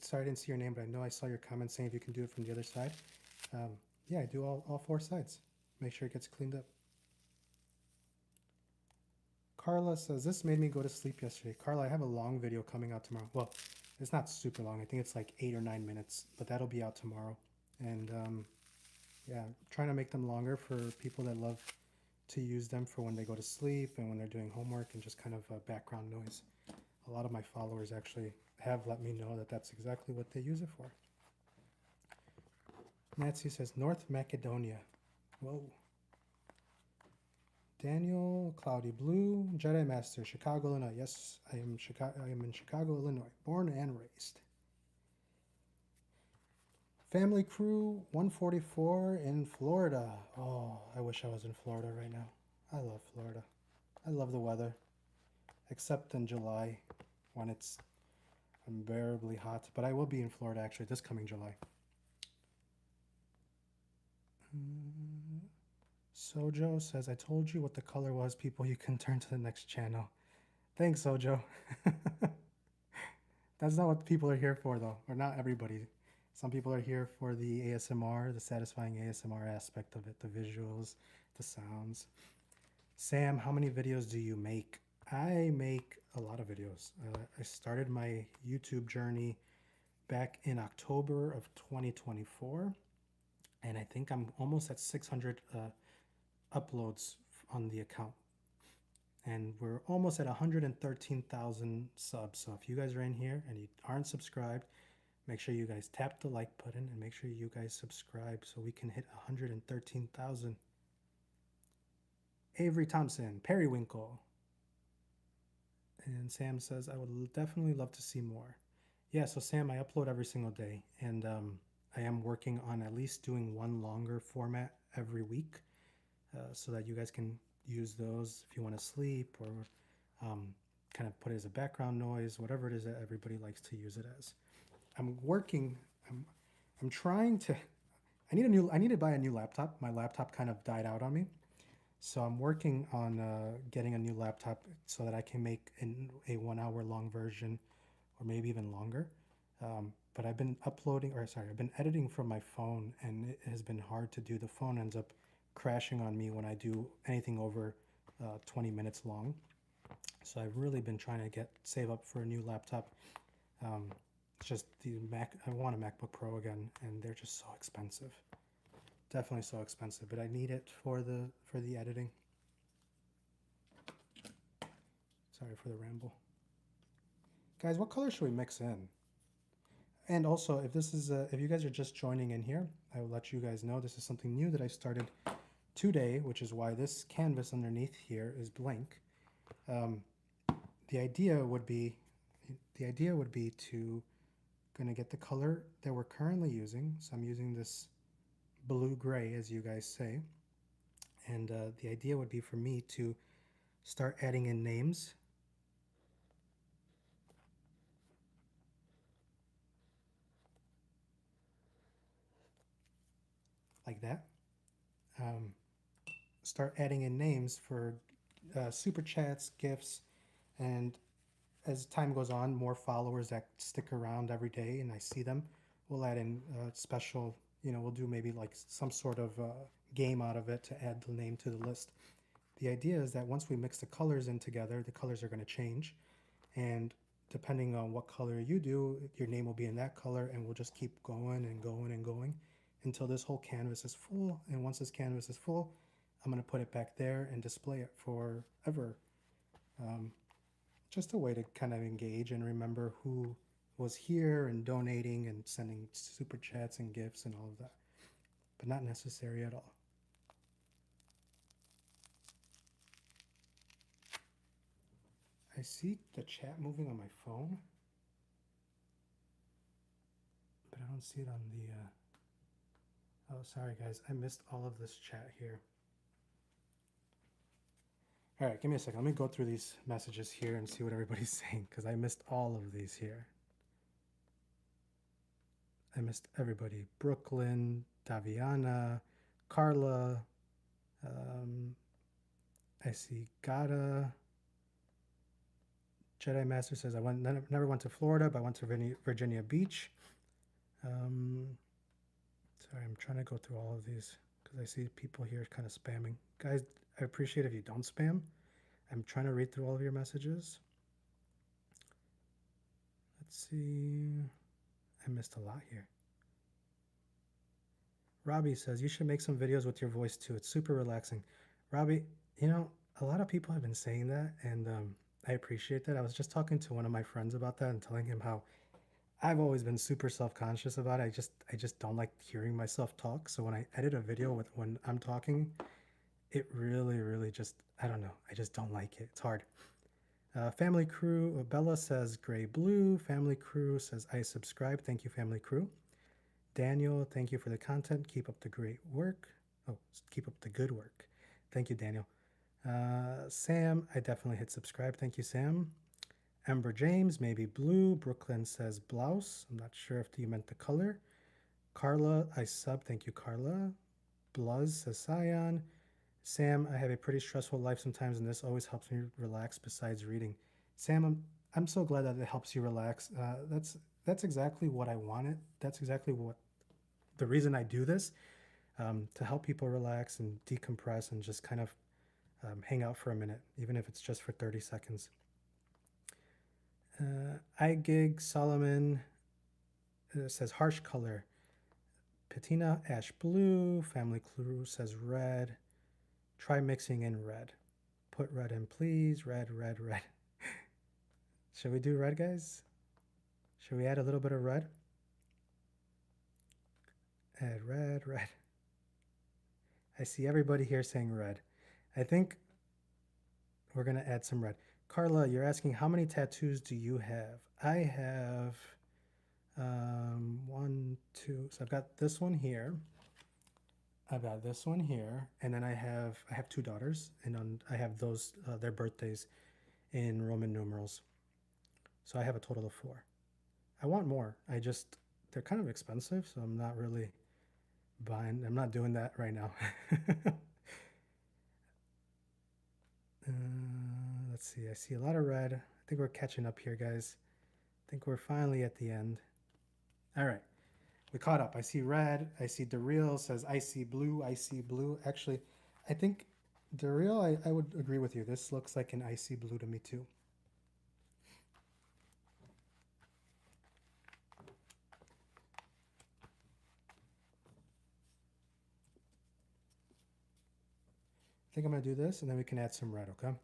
Sorry I didn't see your name, but I know I saw your comment saying if you can do it from the other side. Yeah, I do all four sides. Make sure it gets cleaned up. Carla says, this made me go to sleep yesterday. Carla, I have a long video coming out tomorrow. Well, it's not super long. I think it's like 8 or 9 minutes, but that'll be out tomorrow. And yeah, I'm trying to make them longer for people that love to use them for when they go to sleep and when they're doing homework and just kind of background noise. A lot of my followers actually have let me know that that's exactly what they use it for. Nancy says, North Macedonia. Whoa. Daniel, Cloudy Blue, Jedi Master, Chicago, Illinois. Yes, I am in Chicago, Illinois, born and raised. Family Crew 144 in Florida. Oh, I wish I was in Florida right now. I love Florida. I love the weather, except in July when it's unbearably hot. But I will be in Florida actually this coming July. Sojo says, I told you what the color was, people. You can turn to the next channel. Thanks, Sojo. That's not what people are here for, though, or not everybody. Some people are here for the ASMR, the satisfying ASMR aspect of it, the visuals, the sounds. Sam, how many videos do you make? I make a lot of videos. I started my YouTube journey back in October of 2024, and I think I'm almost at 600 uploads on the account. And we're almost at 113,000 subs. So if you guys are in here and you aren't subscribed, make sure you guys tap the like button and make sure you guys subscribe so we can hit 113,000. Avery Thompson, Periwinkle. And Sam says, I would definitely love to see more. Yeah, so Sam, I upload every single day. And I am working on at least doing one longer format every week so that you guys can use those if you want to sleep or kind of put it as a background noise, whatever it is that everybody likes to use it as. I'm trying to, I need to buy a new laptop. My laptop kind of died out on me. So I'm working on getting a new laptop so that I can make a 1 hour long version or maybe even longer. But I've been I've been editing from my phone and it has been hard to do. The phone ends up crashing on me when I do anything over 20 minutes long. So I've really been trying to save up for a new laptop. It's just I want a MacBook Pro again, and they're just so expensive. Definitely so expensive, but I need it for the editing. Sorry for the ramble. Guys, what color should we mix in? And also, if you guys are just joining in here, I will let you guys know this is something new that I started today, which is why this canvas underneath here is blank. The idea would be to gonna get the color that we're currently using. So I'm using this blue gray, as you guys say, and the idea would be for me to start adding in names. Like that. Start adding in names for super chats, gifts, and as time goes on, more followers that stick around every day and I see them, we'll add in special, we'll do maybe like some sort of game out of it to add the name to the list. The idea is that once we mix the colors in together, the colors are going to change. And depending on what color you do, your name will be in that color, and we'll just keep going and going and going until this whole canvas is full. And once this canvas is full, I'm going to put it back there and display it forever. Just a way to kind of engage and remember who was here and donating and sending super chats and gifts and all of that, but not necessary at all. I see the chat moving on my phone, but I don't see it on the oh, sorry guys, I missed all of this chat here. All right, give me a second. Let me go through these messages here and see what everybody's saying, because I missed all of these here. I missed everybody. Brooklyn, Daviana, Carla, I see Gata. Jedi Master says, I never went to Florida, but I went to Virginia Beach. Sorry, I'm trying to go through all of these because I see people here kind of spamming. Guys, I appreciate if you don't spam. I'm trying to read through all of your messages. Let's see. I missed a lot here. Robbie says, you should make some videos with your voice too. It's super relaxing. Robbie, a lot of people have been saying that, and I appreciate that. I was just talking to one of my friends about that and telling him how I've always been super self-conscious about it. I just don't like hearing myself talk. So when I edit a video when I'm talking, it really, really just, I don't know. I just don't like it. It's hard. Family Crew, Bella says gray blue. Family Crew says I subscribe. Thank you, Family Crew. Daniel, thank you for the content. Keep up the great work. Oh, keep up the good work. Thank you, Daniel. Sam, I definitely hit subscribe. Thank you, Sam. Ember James, maybe blue. Brooklyn says blouse. I'm not sure if you meant the color. Carla, I sub. Thank you, Carla. Bluz says Scion. Sam, I have a pretty stressful life sometimes, and this always helps me relax besides reading. Sam, I'm so glad that it helps you relax. That's exactly what I wanted. That's exactly what the reason I do this, to help people relax and decompress and just kind of hang out for a minute, even if it's just for 30 seconds. iGig Solomon says harsh color. Patina ash blue. Family Clue says red. Try mixing in red. Put red in, please. Red, red, red. Should we do red, guys? Should we add a little bit of red? Add red, red. I see everybody here saying red. I think we're going to add some red. Carla, you're asking how many tattoos do you have? I have 1, 2. So I've got this one here. I've got this one here, and then I have 2 daughters, and I have those their birthdays in Roman numerals. So I have a total of 4. I want more. They're kind of expensive, so I'm not really buying. I'm not doing that right now. Let's see. I see a lot of red. I think we're catching up here, guys. I think we're finally at the end. All right. We caught up. I see red. I see Daryl says, I see blue. I see blue. Actually, I think Daryl, I would agree with you. This looks like an icy blue to me too. I think I'm going to do this, and then we can add some red, okay?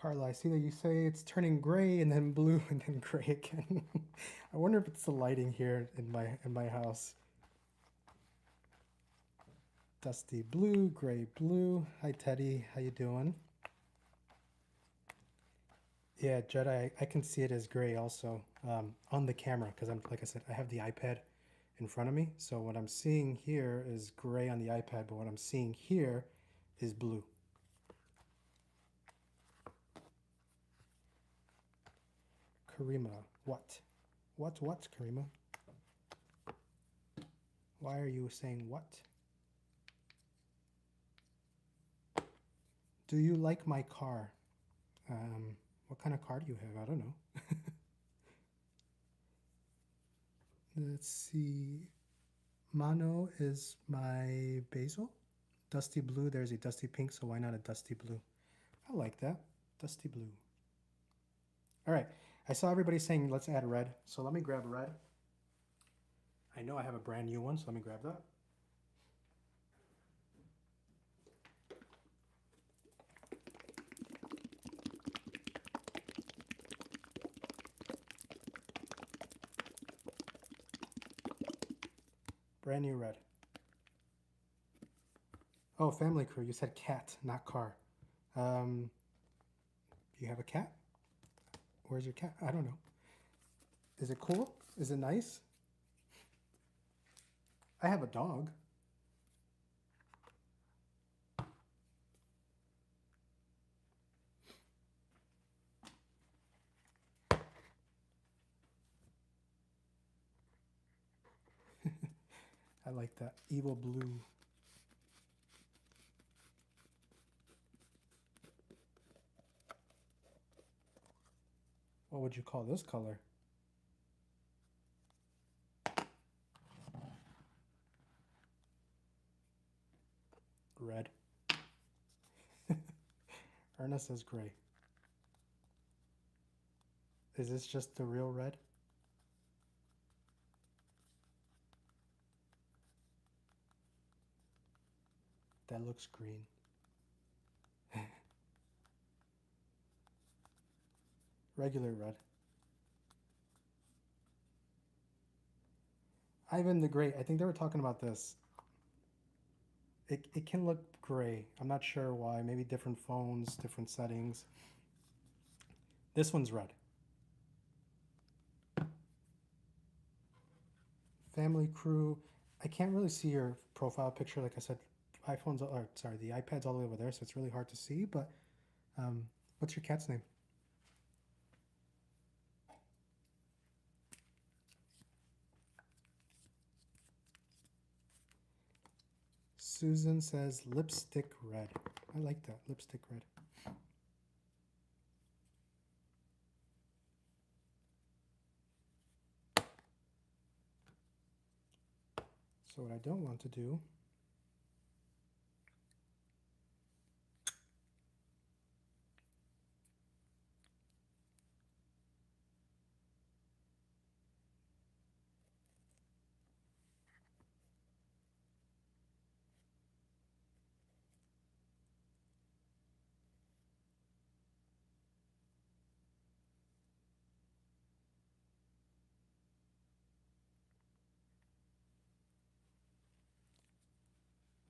Carla, I see that you say it's turning gray and then blue and then gray again. I wonder if it's the lighting here in my house. Dusty blue, gray blue. Hi Teddy, how you doing? Yeah, Jedi, I can see it as gray also on the camera because like I said, I have the iPad in front of me. So what I'm seeing here is gray on the iPad, but what I'm seeing here is blue. Karima, what? What, Karima? Why are you saying what? Do you like my car? What kind of car do you have? I don't know. Let's see. Mono is my basil. Dusty blue, there's a dusty pink, so why not a dusty blue? I like that. Dusty blue. All right. I saw everybody saying let's add red, so let me grab red. I know I have a brand new one, so let me grab that. Brand new red. Oh, family crew. You said cat, not car. Do you have a cat? Where's your cat? I don't know. Is it cool? Is it nice? I have a dog. I like that. Evil blue. What would you call this color? Red. Ernest says gray. Is this just the real red? That looks green. Regular red. Ivan the Great. I think they were talking about this. It can look gray. I'm not sure why. Maybe different phones, different settings. This one's red. Family crew. I can't really see your profile picture. Like I said, the iPad's all the way over there, so it's really hard to see. But what's your cat's name? Susan says lipstick red. I like that, lipstick red. So what I don't want to do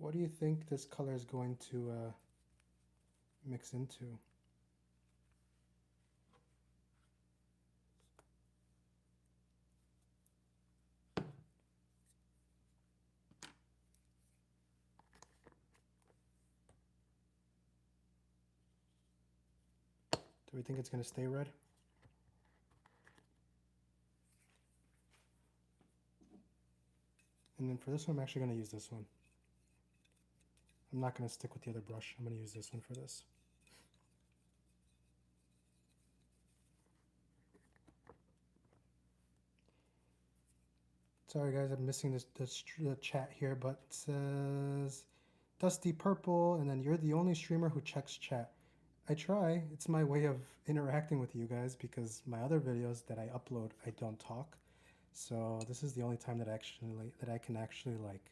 what do you think this color is going to mix into? Do we think it's going to stay red? And then for this one, I'm actually going to use this one. I'm not going to stick with the other brush. I'm going to use this one for this. Sorry guys, I'm missing this chat here, but it says Dusty Purple, and then you're the only streamer who checks chat. I try. It's my way of interacting with you guys because my other videos that I upload, I don't talk. So this is the only time that I can actually like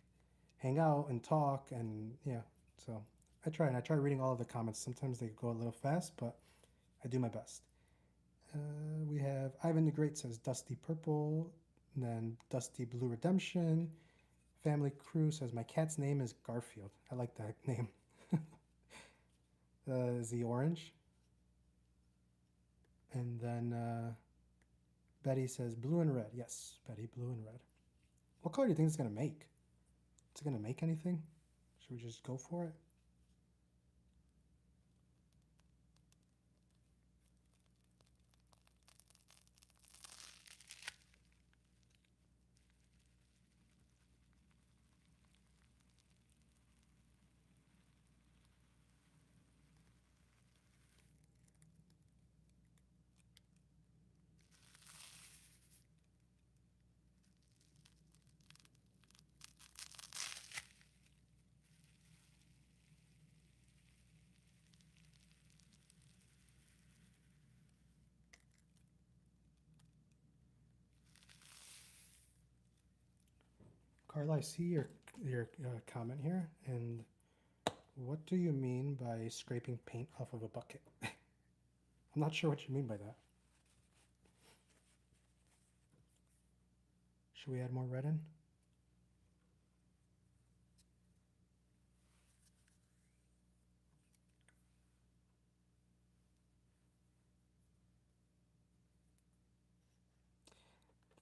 hang out and talk, and yeah. So I try, and I try reading all of the comments. Sometimes they go a little fast, but I do my best. We have Ivan the Great says Dusty Purple, and then Dusty Blue Redemption. Family Crew says my cat's name is Garfield. I like that name. Is he orange? And then Betty says blue and red. Yes, Betty, blue and red. What color do you think it's going to make? Is it going to make anything? Should we just go for it? Carla, I see your comment here, and what do you mean by scraping paint off of a bucket? I'm not sure what you mean by that. Should we add more red in?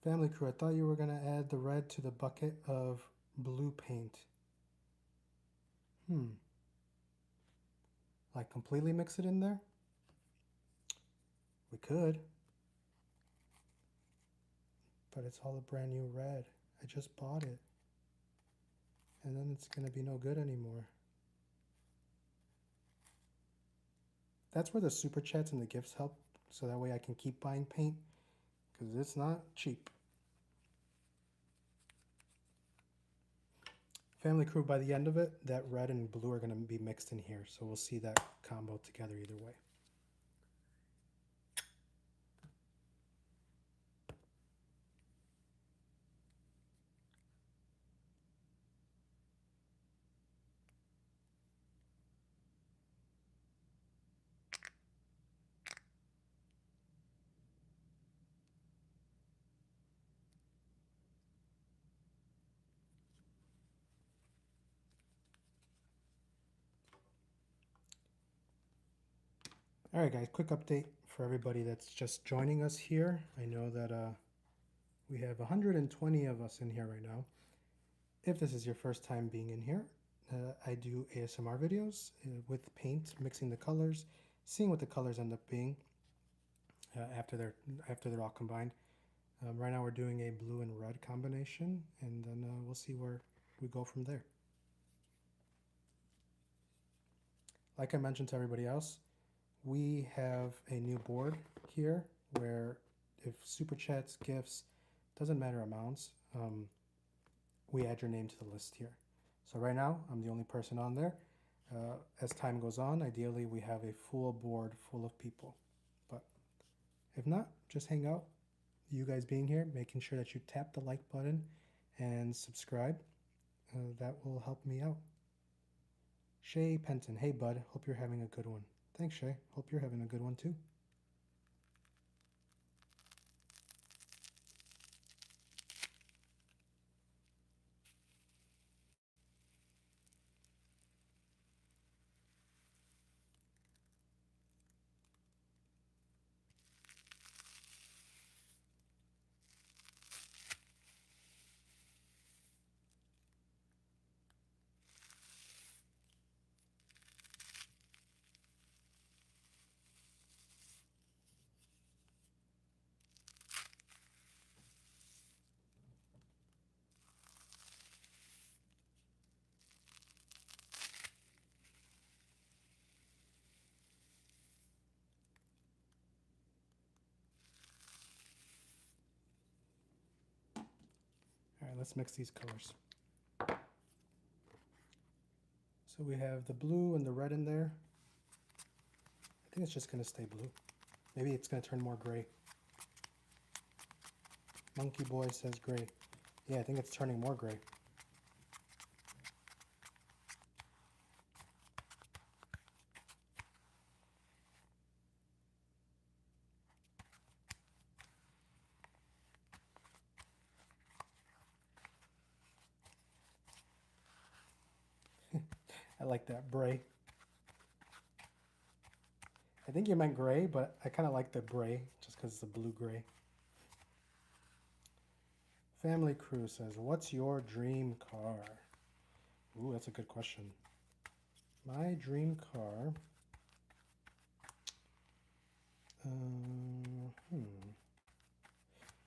Family Crew, I thought you were going to add the red to the bucket of blue paint. Like completely mix it in there? We could. But it's all a brand new red. I just bought it. and then it's going to be no good anymore. That's where the super chats and the gifts help, so that way I can keep buying paint, because it's not cheap. Family Crew, by the end of it, that red and blue are going to be mixed in here, so we'll see that combo together either way. All right, guys, quick update for everybody that's just joining us here. I know that we have 120 of us in here right now. If this is your first time being in here, I do ASMR videos with paint, mixing the colors, seeing what the colors end up being after they're all combined. Right now we're doing a blue and red combination, and then we'll see where we go from there. Like I mentioned to everybody else, we have a new board here where if super chats, gifts, doesn't matter amounts, we add your name to the list here. So right now, I'm the only person on there. As time goes on, ideally we have a full board full of people. But if not, just hang out. You guys being here, making sure that you tap the like button and subscribe. That will help me out. Shay Penton, hey bud, hope you're having a good one. Thanks, Shay. Hope you're having a good one too. All right, let's mix these colors. So we have the blue and the red in there. I think it's just going to stay blue. Maybe it's going to turn more gray. Monkey Boy says gray. Yeah, I think it's turning more gray. I like that, bray. I think you meant gray, but I kind of like the bray just because it's a blue gray. Family Crew says, what's your dream car? Ooh, that's a good question. My dream car...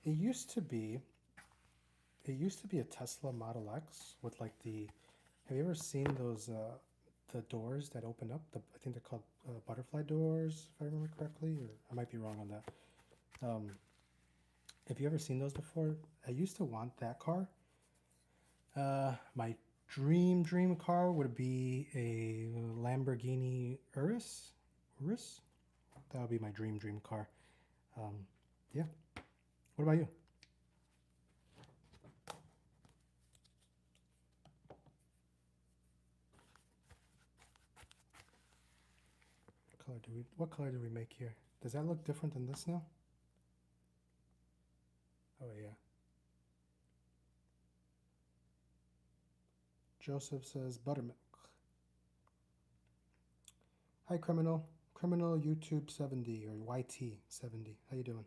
It used to be a Tesla Model X with like the... Have you ever seen those the doors that open up? I think they're called butterfly doors, if I remember correctly, or I might be wrong on that. Have you ever seen those before? I used to want that car. My dream car would be a Lamborghini Urus. Urus? That would be my dream car. Yeah. What about you? What color do we make here? Does that look different than this now? Oh yeah. Joseph says buttermilk. Hi Criminal YouTube 70 or YT 70. How you doing?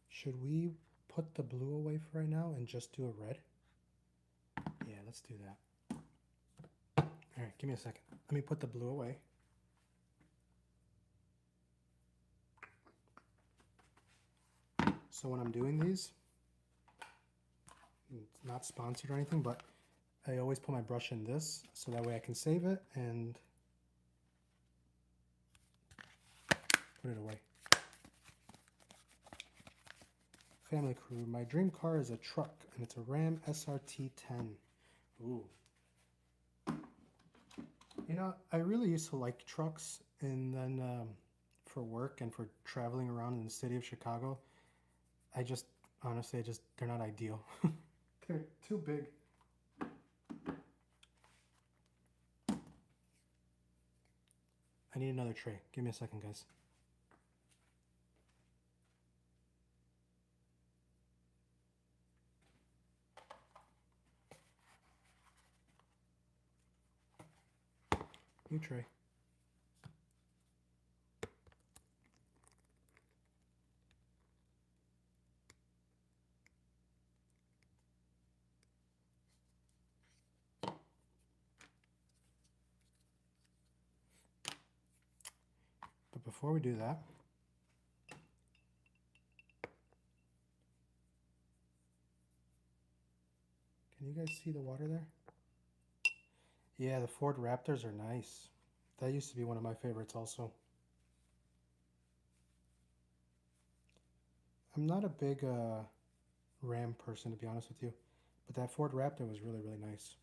Should we put the blue away for right now and just do a red? Yeah, let's do that. All right, give me a second. Let me put the blue away. So when I'm doing these, it's not sponsored or anything, but I always put my brush in this so that way I can save it and put it away. Family crew, my dream car is a truck and it's a Ram SRT 10. Ooh. You know, I really used to like trucks, and then for work and for traveling around in the city of Chicago, I just, honestly, they're not ideal. They're too big. I need another tray. Give me a second, guys. New tray. But before we do that, can you guys see the water there? Yeah, the Ford Raptors are nice. That used to be one of my favorites also. I'm not a big Ram person, to be honest with you, but that Ford Raptor was really, really nice.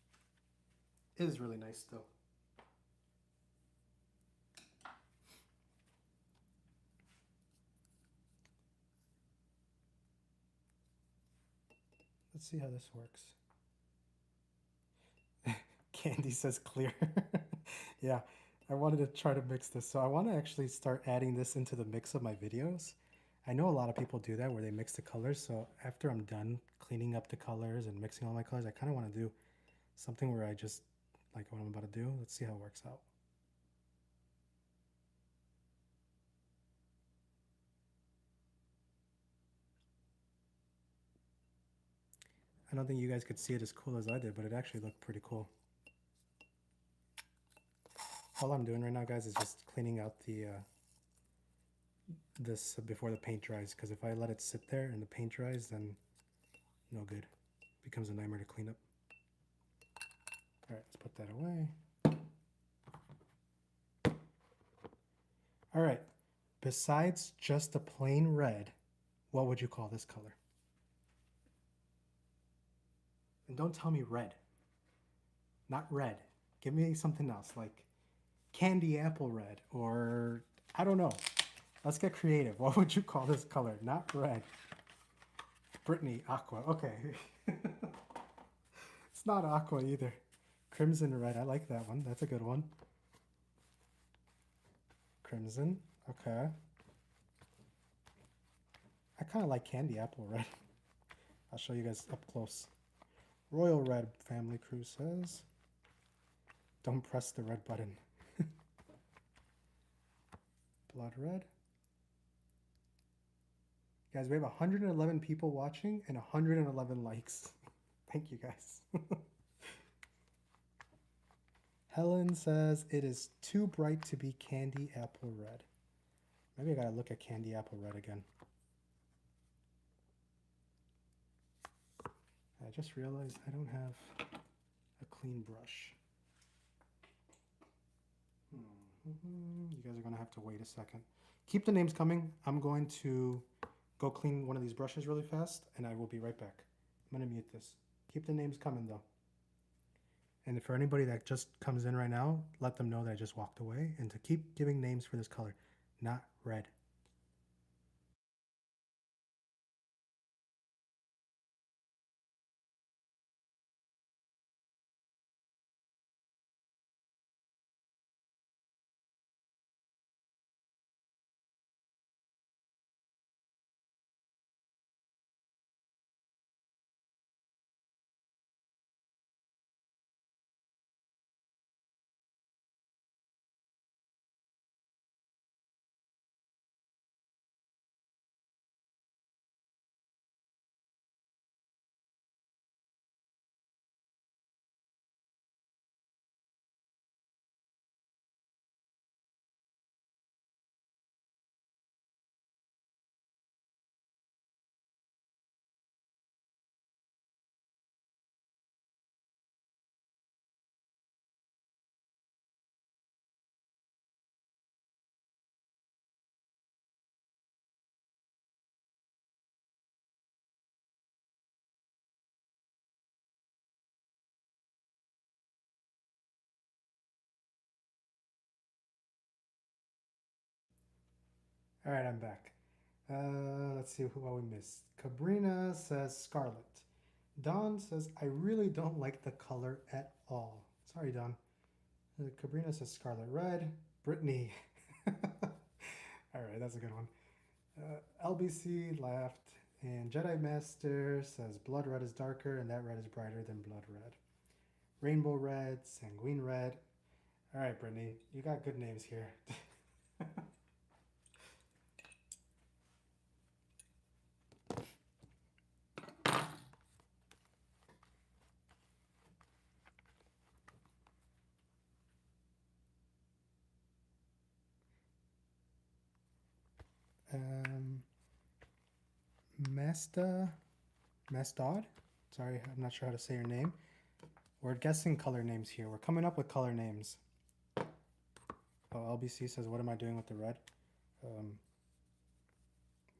It is really nice still. Let's see how this works. Candy says clear. Yeah, I wanted to try to mix this. So I want to actually start adding this into the mix of my videos. I know a lot of people do that where they mix the colors. So after I'm done cleaning up the colors and mixing all my colors, I kind of want to do something where I just like what I'm about to do. Let's see how it works out. I don't think you guys could see it as cool as I did, but it actually looked pretty cool. All I'm doing right now, guys, is just cleaning out the this before the paint dries, because if I let it sit there and the paint dries, then no good. It becomes a nightmare to clean up. All right, let's put that away. All right, besides just a plain red, what would you call this color? And don't tell me red. Not red. Give me something else, like candy apple red, or I don't know. Let's get creative. What would you call this color? Not red. Brittany, aqua. Okay. It's not aqua either. Crimson red. I like that one. That's a good one. Crimson. Okay. I kind of like candy apple red. I'll show you guys up close. Royal red, family crew says. Don't press the red button. Blood red. Guys, we have 111 people watching and 111 likes. Thank you, guys. Helen says it is too bright to be candy apple red. Maybe I gotta look at candy apple red again. I just realized I don't have a clean brush. You guys are gonna have to wait a second. Keep the names coming. I'm going to go clean one of these brushes really fast and I will be right back. I'm gonna mute this. Keep the names coming though. And for anybody that just comes in right now, let them know that I just walked away and to keep giving names for this color, not red. All right, I'm back. Let's see what we missed. Cabrina says scarlet. Dawn says, I really don't like the color at all. Sorry, Dawn. Cabrina says scarlet red. Brittany. All right, that's a good one. LBC laughed. And Jedi Master says blood red is darker and that red is brighter than blood red. Rainbow red, sanguine red. All right, Brittany, you got good names here. um, Mastod. Sorry, I'm not sure how to say your name. We're guessing color names here. We're coming up with color names. Oh, LBC says, what am I doing with the red?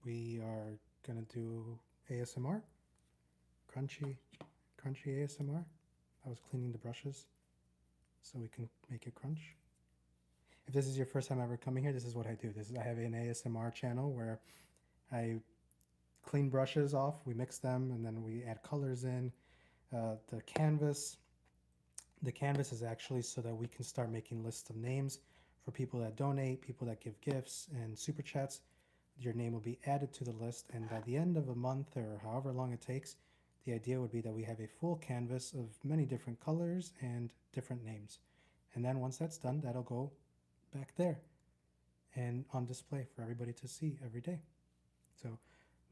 We are gonna do ASMR. Crunchy ASMR. I was cleaning the brushes so we can make it crunch. If this is your first time ever coming here, this is what I do. I have an ASMR channel where I clean brushes off, we mix them, and then we add colors in. The canvas is actually so that we can start making lists of names for people that donate, people that give gifts and super chats. Your name will be added to the list, and by the end of a month or however long it takes, the idea would be that we have a full canvas of many different colors and different names. And then once that's done, that'll go back there and on display for everybody to see every day. So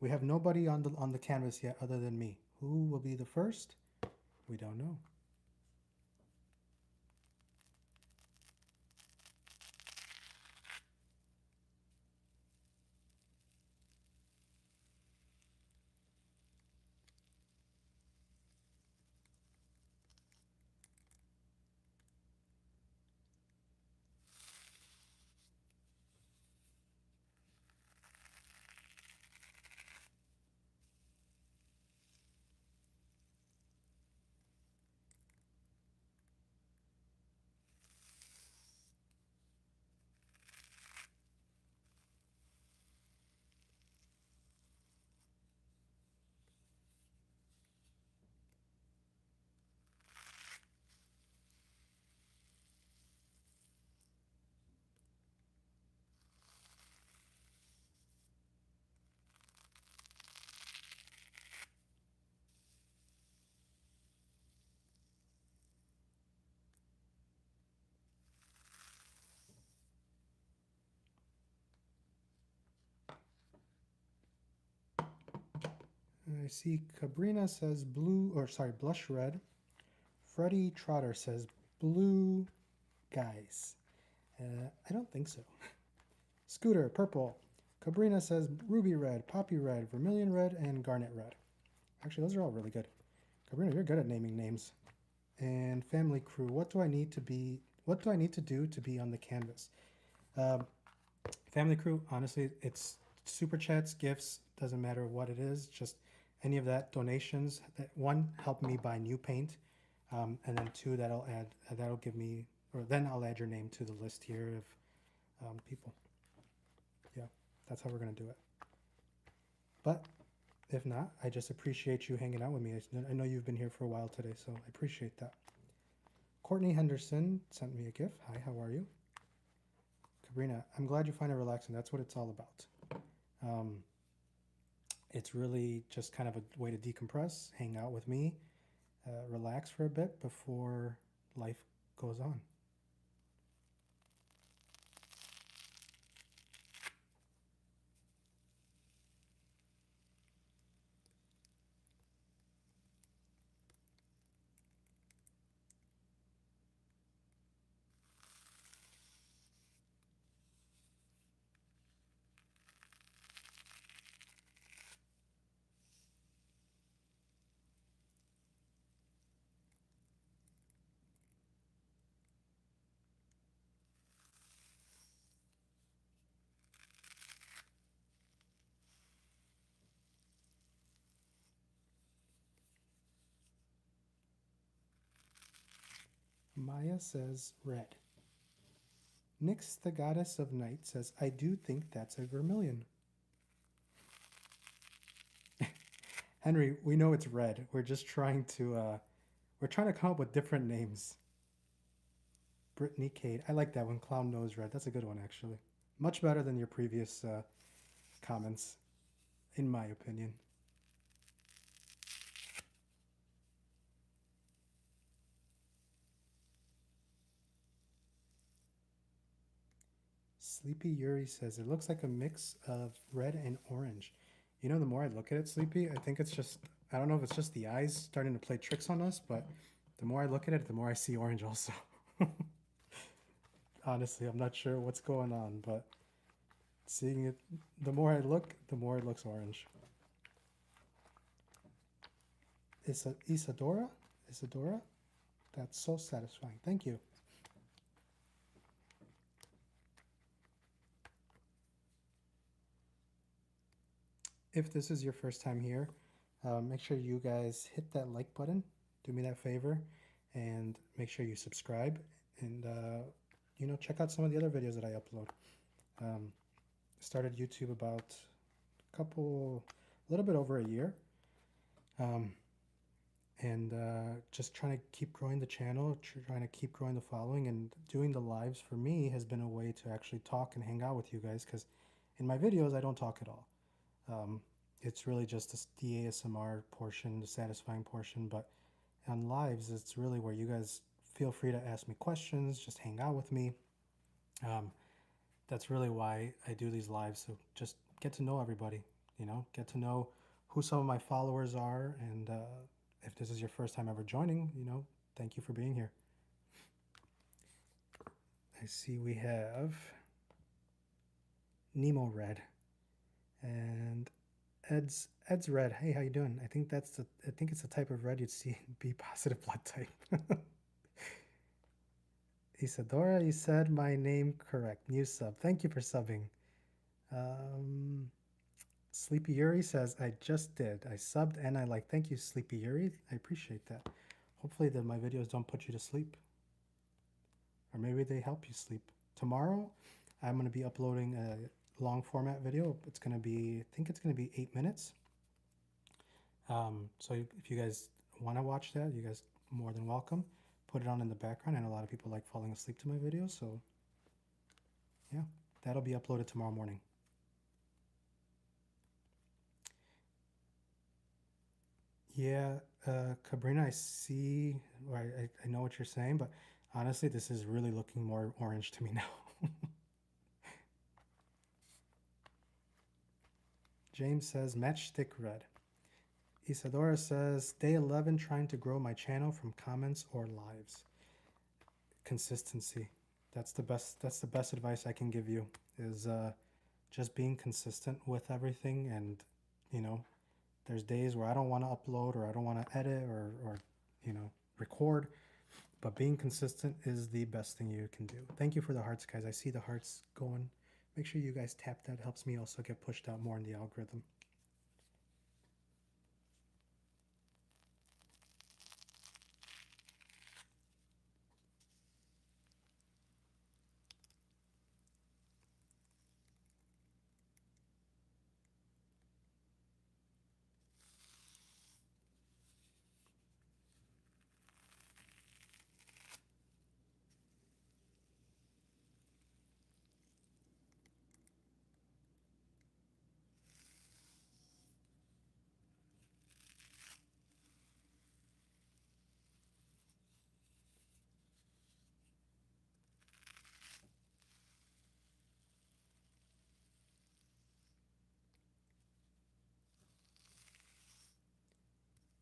we have nobody on the canvas yet other than me. Who will be the first? We don't know. I see Cabrina says blush red. Freddie Trotter says blue guys. I don't think so. Scooter, purple. Cabrina says ruby red, poppy red, vermilion red, and garnet red. Actually, those are all really good. Cabrina, you're good at naming names. And family crew, what do I need to do to be on the canvas? Family crew, honestly, it's super chats, gifts, doesn't matter what it is, just any of that, donations. That one, help me buy new paint, and then two, that'll give me, or then I'll add your name to the list here of people. Yeah, that's how we're gonna do it. But if not, I just appreciate you hanging out with me. I know you've been here for a while today, so I appreciate that. Courtney Henderson sent me a gift. Hi, how are you? Sabrina, I'm glad you find it relaxing. That's what it's all about. It's really just kind of a way to decompress, hang out with me, relax for a bit before life goes on. Maya says red. Nyx, the goddess of night, says, I do think that's a vermilion. Henry, we know it's red. We're just trying to come up with different names. Brittany Cade. I like that one. Clown Nose Red. That's a good one, actually. Much better than your previous comments, in my opinion. Sleepy Yuri says, it looks like a mix of red and orange. You know, the more I look at it, Sleepy, I think it's just, I don't know if it's just the eyes starting to play tricks on us, but the more I look at it, the more I see orange also. Honestly, I'm not sure what's going on, but seeing it, the more I look, the more it looks orange. Isadora? Isadora? That's so satisfying. Thank you. If this is your first time here, make sure you guys hit that like button. Do me that favor, and make sure you subscribe, and you know, check out some of the other videos that I upload. Started YouTube about a little bit over a year, and just trying to keep growing the channel, trying to keep growing the following, and doing the lives for me has been a way to actually talk and hang out with you guys, because in my videos I don't talk at all. It's really just the ASMR portion, the satisfying portion, but on lives, it's really where you guys feel free to ask me questions, just hang out with me. That's really why I do these lives, so just get to know everybody, you know, get to know who some of my followers are, and if this is your first time ever joining, you know, thank you for being here. I see we have Nemo Red and Ed's red. Hey, how you doing? I think it's the type of red you'd see in B positive blood type. Isadora, you said my name correct. New sub. Thank you for subbing. Sleepy Yuri says, I just did. I subbed and I like. Thank you, Sleepy Yuri. I appreciate that. Hopefully that my videos don't put you to sleep. Or maybe they help you sleep. Tomorrow, I'm going to be uploading a long format video. It's going to be, I think it's going to be 8 minutes. So if you guys want to watch that, you guys are more than welcome. Put it on in the background. I know a lot of people like falling asleep to my videos, so yeah, that'll be uploaded tomorrow morning. Yeah, Cabrina, I see, or I know what you're saying, but honestly, this is really looking more orange to me now. James says, matchstick red. Isadora says, day 11 trying to grow my channel from comments or lives. Consistency. That's the best advice I can give you, is just being consistent with everything. And you know, there's days where I don't want to upload, or I don't want to edit, or you know, record, but being consistent is the best thing you can do. Thank you for the hearts, guys. I see the hearts going. Make sure you guys tap that. Helps me also get pushed out more in the algorithm.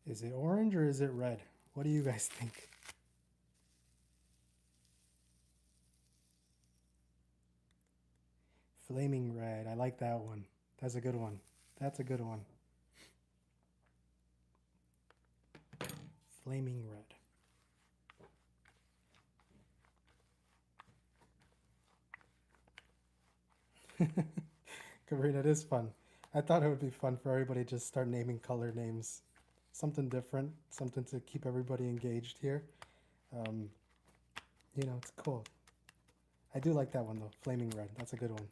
Is it orange or is it red? What do you guys think? Flaming red. I like that one. That's a good one. That's a good one. Flaming red. Karina, it is fun. I thought it would be fun for everybody to just start naming color names. Something different, something to keep everybody engaged here. You know, it's cool. I do like that one though. Flaming red. That's a good one.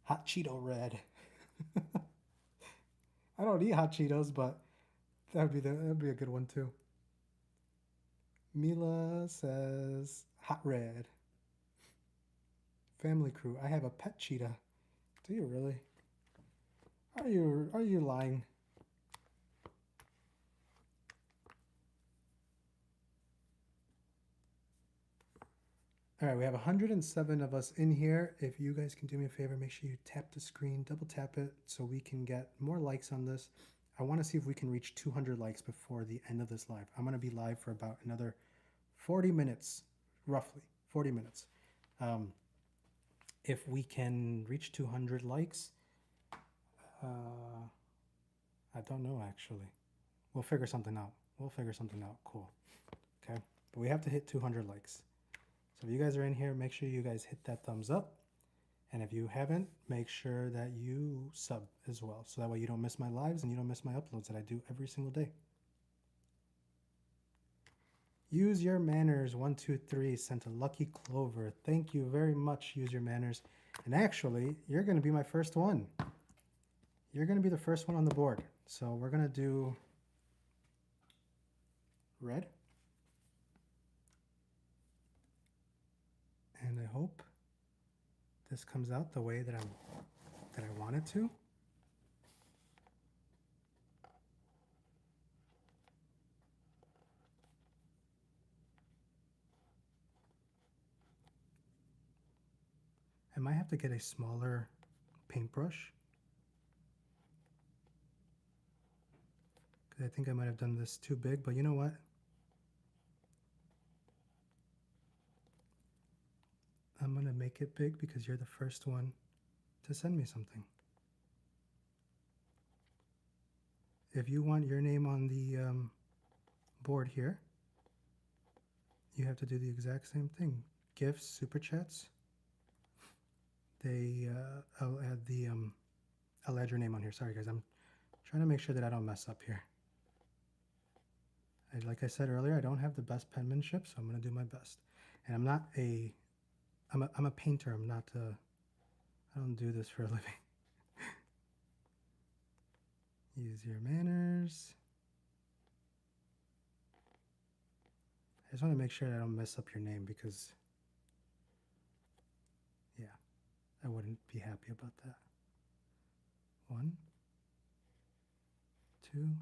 Hot Cheeto red. I don't eat hot Cheetos, but that'd be a good one too. Mila says hot red. Family crew. I have a pet cheetah. Do you really? Are you lying? All right, we have 107 of us in here. If you guys can do me a favor, make sure you tap the screen, double tap it so we can get more likes on this. I want to see if we can reach 200 likes before the end of this live. I'm going to be live for about another 40 minutes, roughly 40 minutes. If we can reach 200 likes, I don't know actually. We'll figure something out. Cool. Okay. But we have to hit 200 likes. So if you guys are in here, make sure you guys hit that thumbs up. And if you haven't, make sure that you sub as well. So that way you don't miss my lives and you don't miss my uploads that I do every single day. Use Your Manners 123 sent a lucky clover. Thank you very much, Use Your Manners. And actually, you're going to be my first one. You're going to be the first one on the board. So we're going to do red. And I hope this comes out the way that I want it to. I might have to get a smaller paintbrush, because I think I might have done this too big, but you know what? I'm going to make it big because you're the first one to send me something. If you want your name on the board here, you have to do the exact same thing. Gifts, super chats. I'll add your name on here. Sorry guys, I'm trying to make sure that I don't mess up here. Like I said earlier, I don't have the best penmanship, so I'm going to do my best. And I'm a painter. I don't do this for a living. Use Your Manners. I just want to make sure I don't mess up your name because, yeah, I wouldn't be happy about that. 1, 2,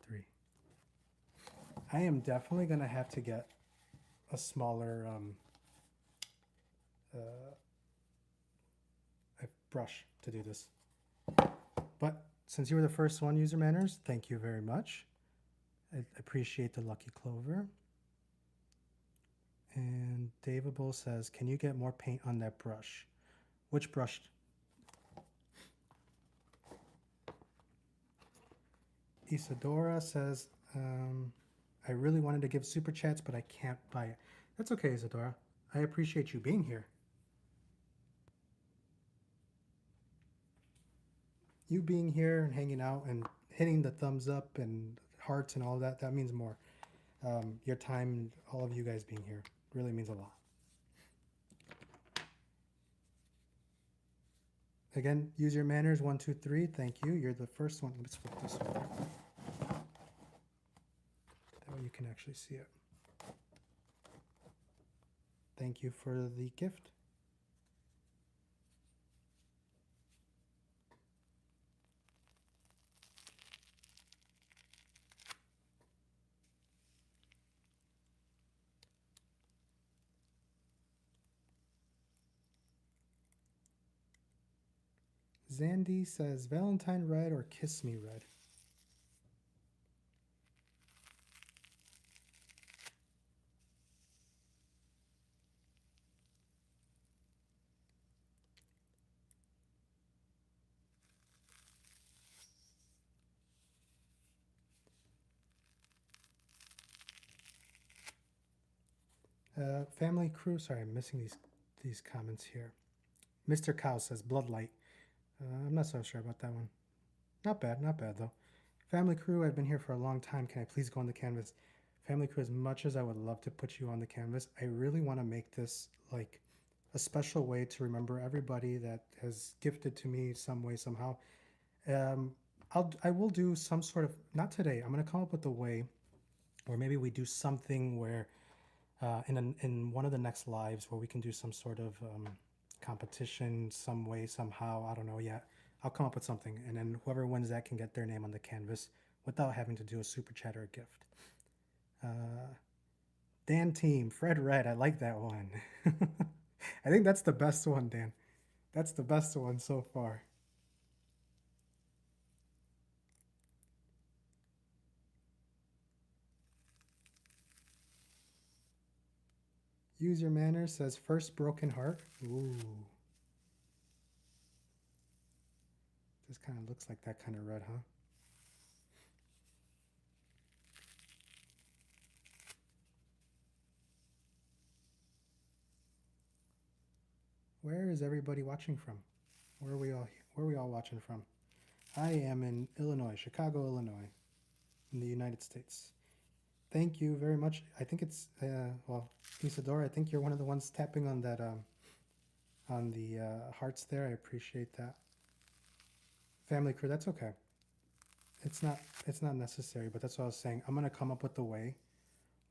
3. I am definitely going to have to get a smaller a brush to do this. But since you were the first one, User Manners, thank you very much. I appreciate the lucky clover. And Daveable says, can you get more paint on that brush? Which brush? Isadora says, I really wanted to give super chats, but I can't buy it. That's okay, Isadora. I appreciate you being here. You being here and hanging out and hitting the thumbs up and hearts and all that, that means more. Your time, all of you guys being here really means a lot. Again, Use Your Manners 123. Thank you. You're the first one. Let's flip this over. That way you can actually see it. Thank you for the gift. Zandy says, Valentine red or kiss me red? Family crew, sorry, I'm missing these comments here. Mr. Cow says, Bloodlight. I'm not so sure about that one. Not bad though. Family crew, I've been here for a long time. Can I please go on the canvas? Family Crew, as much as I would love to put you on the canvas, I really want to make this like a special way to remember everybody that has gifted to me some way, somehow. Um, I will do some sort of, not today, I'm going to come up with a way where maybe we do something where in one of the next lives where we can do some sort of competition some way, somehow. I don't know yet. I'll come up with something. And then whoever wins that can get their name on the canvas without having to do a super chat or a gift. Dan Team, Fred Red. I like that one. I think that's the best one, Dan. That's the best one so far. Use Your Manners says First Broken Heart. Ooh. This kind of looks like that kind of red, huh? Where is everybody watching from? Where are we all watching from? I am in Illinois, Chicago, Illinois, in the United States. Thank you very much. I think it's well, Isadora, I think you're one of the ones tapping on that on the hearts there. I appreciate that. Family Crew, that's okay. It's not necessary, but that's what I was saying. I'm gonna come up with a way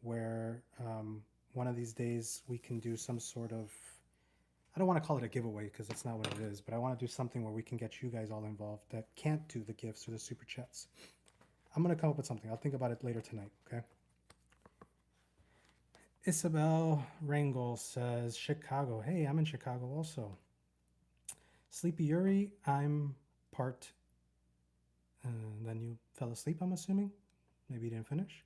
where one of these days we can do some sort of, I don't want to call it a giveaway because that's not what it is, but I want to do something where we can get you guys all involved that can't do the gifts or the super chats. I'm going to come up with something. I'll think about it later tonight, okay? Isabel Rangel says, Chicago. Hey, I'm in Chicago also. Sleepy Yuri, I'm part. Then you fell asleep, I'm assuming. Maybe you didn't finish.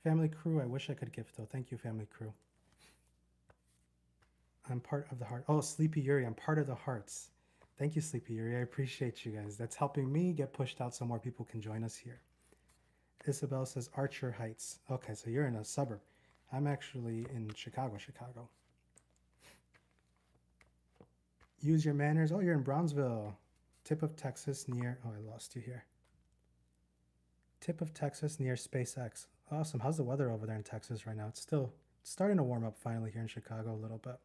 Family Crew, I wish I could gift though. Thank you, Family Crew. I'm part of the heart. Oh, Sleepy Yuri, I'm part of the hearts. Thank you, Sleepy Yuri. I appreciate you guys. That's helping me get pushed out so more people can join us here. Isabel says Archer Heights. Okay, so you're in a suburb. I'm actually in Chicago. Use Your Manners. Oh, you're in Brownsville. Tip of Texas near, oh, I lost you here. Tip of Texas near SpaceX. Awesome. How's the weather over there in Texas right now? It's still starting to warm up finally here in Chicago a little bit.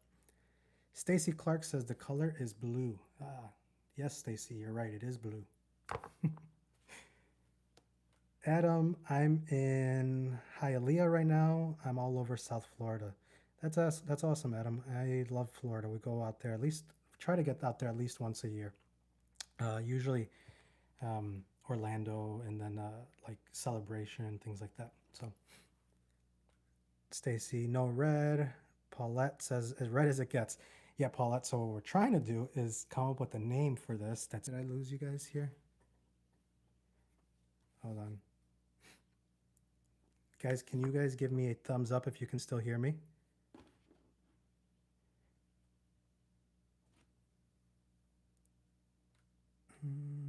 Stacy Clark says the color is blue. Ah, yes, Stacy, you're right. It is blue. Adam, I'm in Hialeah right now. I'm all over South Florida. That's awesome, Adam. I love Florida. We go out there at least, try to get out there at least once a year. Usually Orlando and then like Celebration and things like that. So Stacy, no red. Paulette says as red as it gets. Yeah, Paulette. So what we're trying to do is come up with a name for this. Did I lose you guys here? Hold on. Guys, can you guys give me a thumbs up if you can still hear me?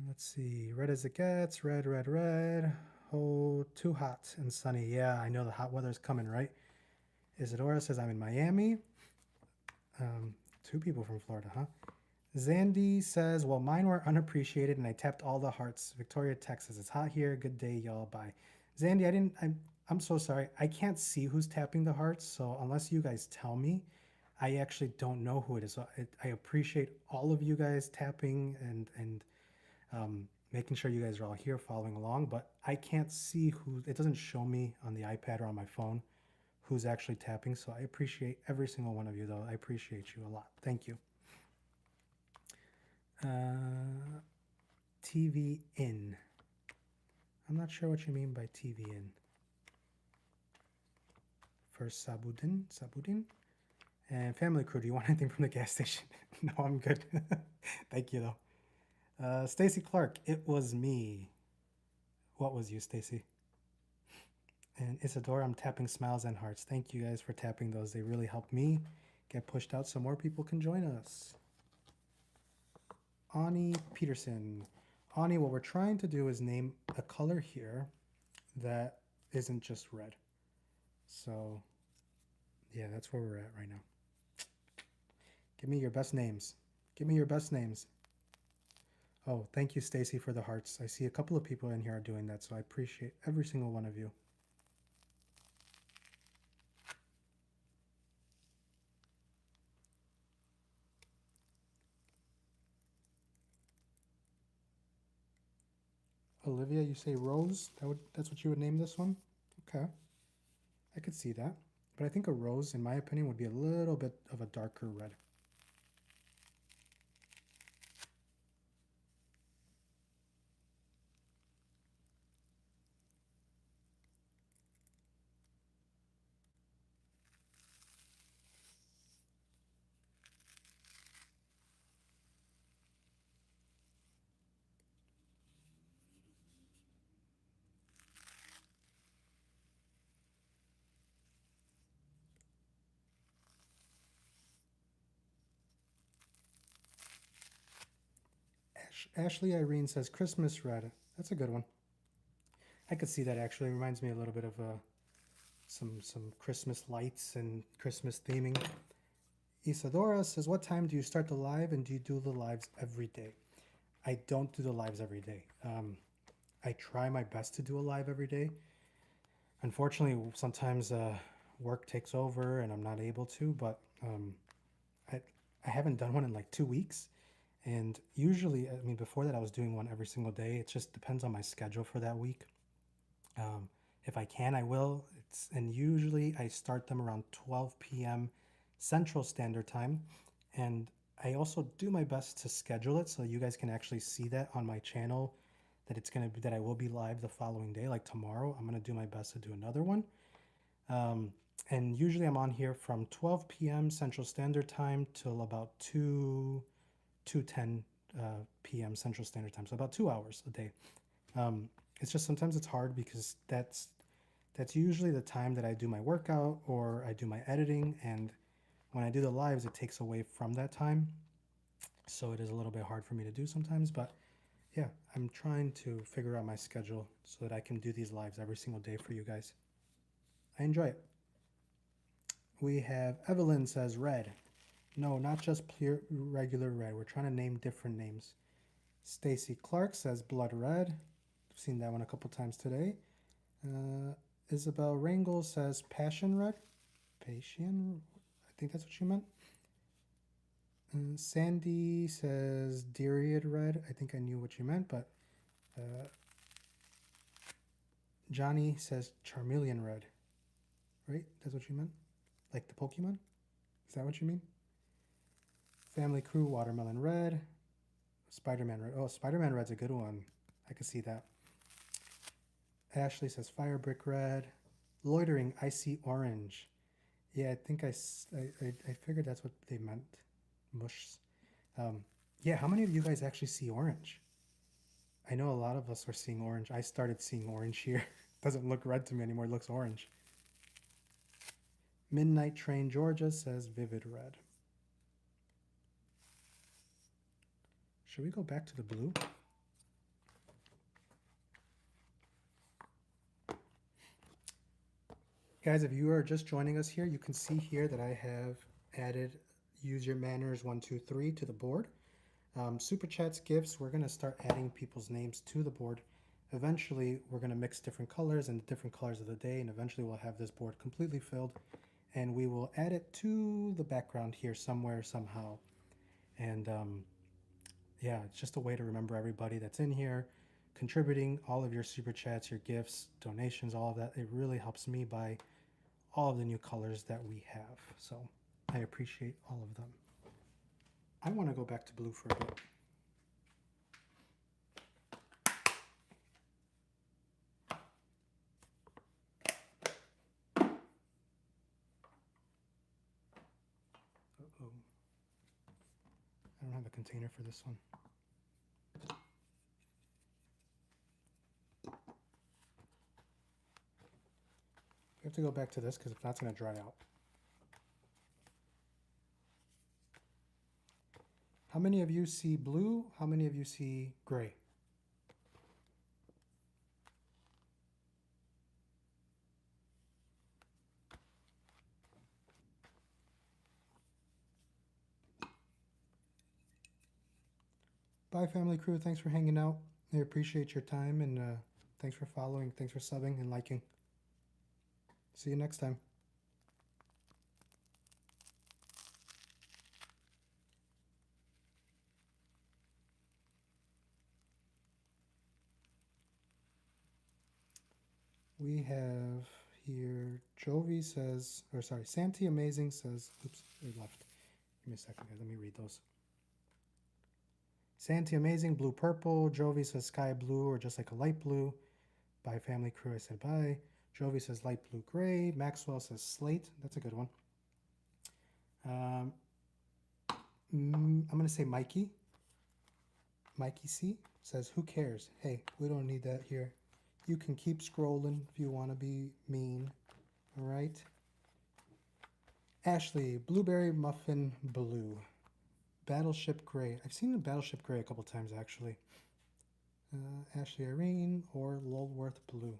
Let's see. Red as it gets. Red, red, red. Oh, too hot and sunny. Yeah, I know the hot weather's coming, right? Isadora says I'm in Miami. Two people from Florida, huh? Zandy says, well, mine were unappreciated and I tapped all the hearts. Victoria, Texas. It's hot here. Good day, y'all. Bye. Zandy, I'm so sorry. I can't see who's tapping the hearts. So unless you guys tell me, I actually don't know who it is. So I appreciate all of you guys tapping and making sure you guys are all here following along, but I can't see who, it doesn't show me on the iPad or on my phone who's actually tapping. So I appreciate every single one of you though. I appreciate you a lot. Thank you. TV in. I'm not sure what you mean by TV in. First Sabudin. And Family Crew, do you want anything from the gas station? No, I'm good. Thank you though. Stacy Clark, it was me. What was you, Stacy? And Isadora, I'm tapping smiles and hearts. Thank you guys for tapping those. They really help me get pushed out so more people can join us. Ani Peterson. Ani, what we're trying to do is name a color here that isn't just red. So, yeah, that's where we're at right now. Give me your best names. Give me your best names. Oh, thank you, Stacy, for the hearts. I see a couple of people in here are doing that, so I appreciate every single one of you. Olivia, you say rose? That's what you would name this one? Okay. I could see that. But I think a rose, in my opinion, would be a little bit of a darker red. Ashley Irene says Christmas red. That's a good one. I could see that actually. It reminds me a little bit of some Christmas lights and Christmas theming. Isadora says, what time do you start the live and do you do the lives every day? I don't do the lives every day. I try my best to do a live every day. Unfortunately, sometimes work takes over and I'm not able to, but I haven't done one in like 2 weeks. And usually, I mean, before that, I was doing one every single day. It just depends on my schedule for that week. If I can, I will. And usually I start them around 12 p.m. Central Standard Time. And I also do my best to schedule it so you guys can actually see that on my channel, that it's gonna be that I will be live the following day, like tomorrow. I'm gonna do my best to do another one. And usually I'm on here from 12 p.m. Central Standard Time till about 2:10 p.m. Central Standard Time. So about 2 hours a day. It's just sometimes it's hard because that's usually the time that I do my workout or I do my editing, and when I do the lives, it takes away from that time. So it is a little bit hard for me to do sometimes, but yeah, I'm trying to figure out my schedule so that I can do these lives every single day for you guys. I enjoy it. We have Evelyn says red. No, not just pure regular red. We're trying to name different names. Stacy Clark says blood red. I've seen that one a couple times today. Isabel Rangel says passion red. Passion? I think that's what she meant. Sandy says Dariad red. I think I knew what you meant, but Johnny says Charmeleon red. Right? That's what you meant? Like the Pokemon? Is that what you mean? Family Crew watermelon red. Spider-Man red. Oh, Spider-Man red's a good one. I can see that. Ashley says fire brick red. Loitering icy orange. Yeah, I think I figured that's what they meant. Mushs. Yeah, how many of you guys actually see orange? I know a lot of us are seeing orange. I started seeing orange here. It doesn't look red to me anymore. It looks orange. Midnight Train Georgia says vivid red. Should we go back to the blue? Guys, if you are just joining us here, you can see here that I have added Use Your Manners 123 to the board. Super Chats, gifts, we're going to start adding people's names to the board. Eventually, we're going to mix different colors and different colors of the day, and eventually we'll have this board completely filled, and we will add it to the background here somewhere, somehow. And yeah, it's just a way to remember everybody that's in here, contributing, all of your Super Chats, your gifts, donations, all of that. It really helps me buy all of the new colors that we have. So I appreciate all of them. I want to go back to blue for a bit. Uh-oh. I don't have a container for this one. We have to go back to this because if not, it's going to dry out. How many of you see blue? How many of you see gray? Bye, Family Crew. Thanks for hanging out. I appreciate your time, and thanks for following. Thanks for subbing and liking. See you next time. we have here, Jovi says, or sorry, Santi Amazing says, oops, they left. Give me a second, guys. Let me read those. Santi Amazing, blue purple. Jovi says sky blue or just like a light blue. Bye family crew, I said bye. Jovi says light blue gray. Maxwell says slate. That's a good one. I'm going to say Mikey. Mikey C says, who cares? Hey, we don't need that here. You can keep scrolling if you want to be mean. All right. Ashley, blueberry muffin blue. Battleship gray. I've seen the Battleship gray a couple times actually. Ashley Irene or Lulworth blue.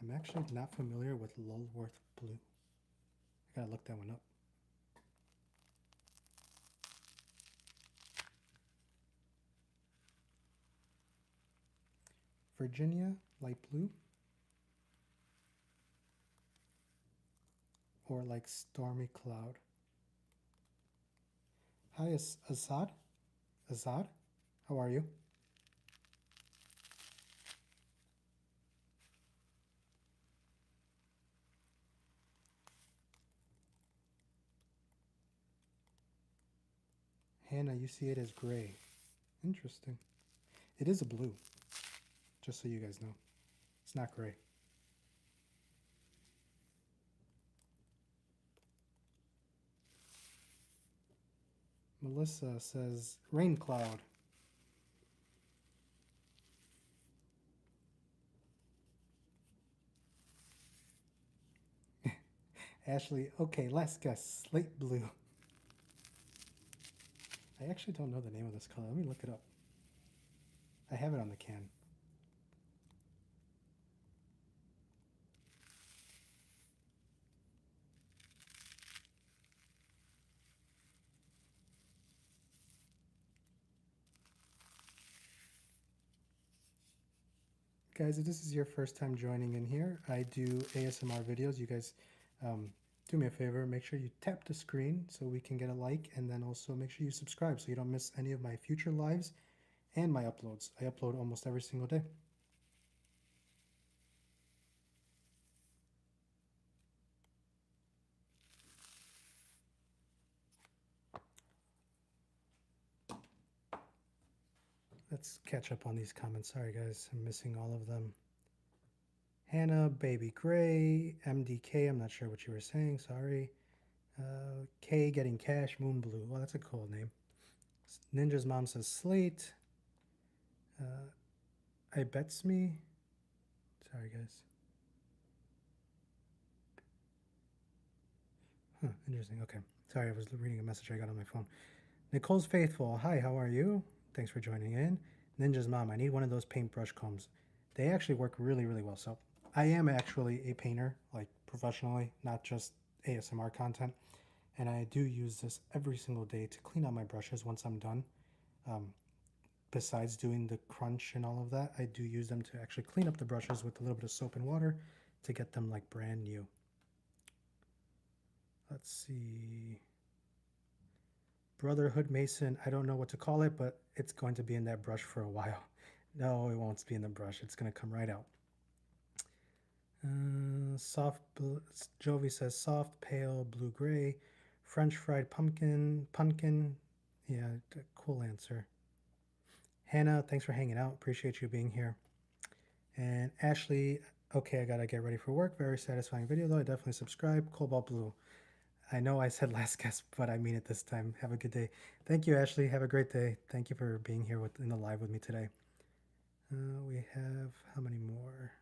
I'm actually not familiar with Lulworth blue. I gotta look that one up. Virginia, light blue. Or like stormy cloud. Hi, Assad. Assad, how are you? Hannah, you see it as gray. Interesting. It is a blue, just so you guys know. It's not gray. Melissa says rain cloud. Ashley, okay, last guess. Slate blue. I actually don't know the name of this color. Let me look it up. I have it on the can. Guys, if this is your first time joining in here, I do ASMR videos. You guys do me a favor, make sure you tap the screen so we can get a like, and then also make sure you subscribe so you don't miss any of my future lives and my uploads. I upload almost every single day. Let's catch up on these comments. Sorry guys, I'm missing all of them. Hannah, Baby Gray, MDK, I'm not sure what you were saying, sorry. K getting cash, Moon Blue. Well, that's a cool name. Ninja's mom says slate. I bets me. Sorry guys. Huh, interesting. Okay. Sorry, I was reading a message I got on my phone. Nicole's Faithful. Hi, how are you? Thanks for joining in. Ninja's mom, I need one of those paintbrush combs. They actually work really, really well. So I am actually a painter, like professionally, not just ASMR content. And I do use this every single day to clean out my brushes once I'm done. Besides doing the crunch and all of that, I do use them to actually clean up the brushes with a little bit of soap and water to get them like brand new. Let's see. Brotherhood Mason, I don't know what to call it, but it's going to be in that brush for a while. No, it won't be in the brush. It's going to come right out. Soft, Jovi says soft, pale, blue-gray. French fried pumpkin. Yeah, cool answer. Hannah, thanks for hanging out. Appreciate you being here. And Ashley, okay, I gotta get ready for work. Very satisfying video though. I definitely subscribe. Cobalt Blue. I know I said last guess, but I mean it this time. Have a good day. Thank you, Ashley. Have a great day. Thank you for being here in the live with me today. We have how many more?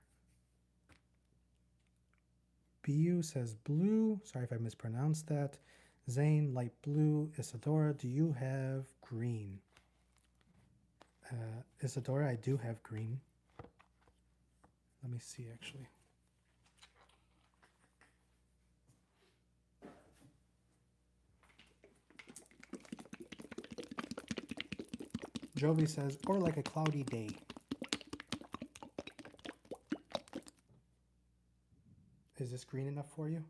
BU says blue. Sorry if I mispronounced that. Zane, light blue. Isadora, do you have green? Isadora, I do have green. Let me see, actually. Jovi says, or like a cloudy day. Is this green enough for you?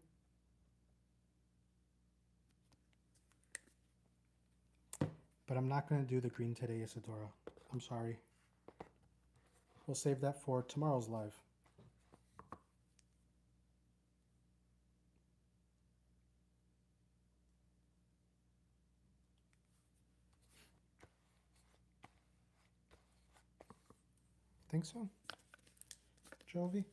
But I'm not going to do the green today, Isadora. I'm sorry. We'll save that for tomorrow's live. think so? Jovi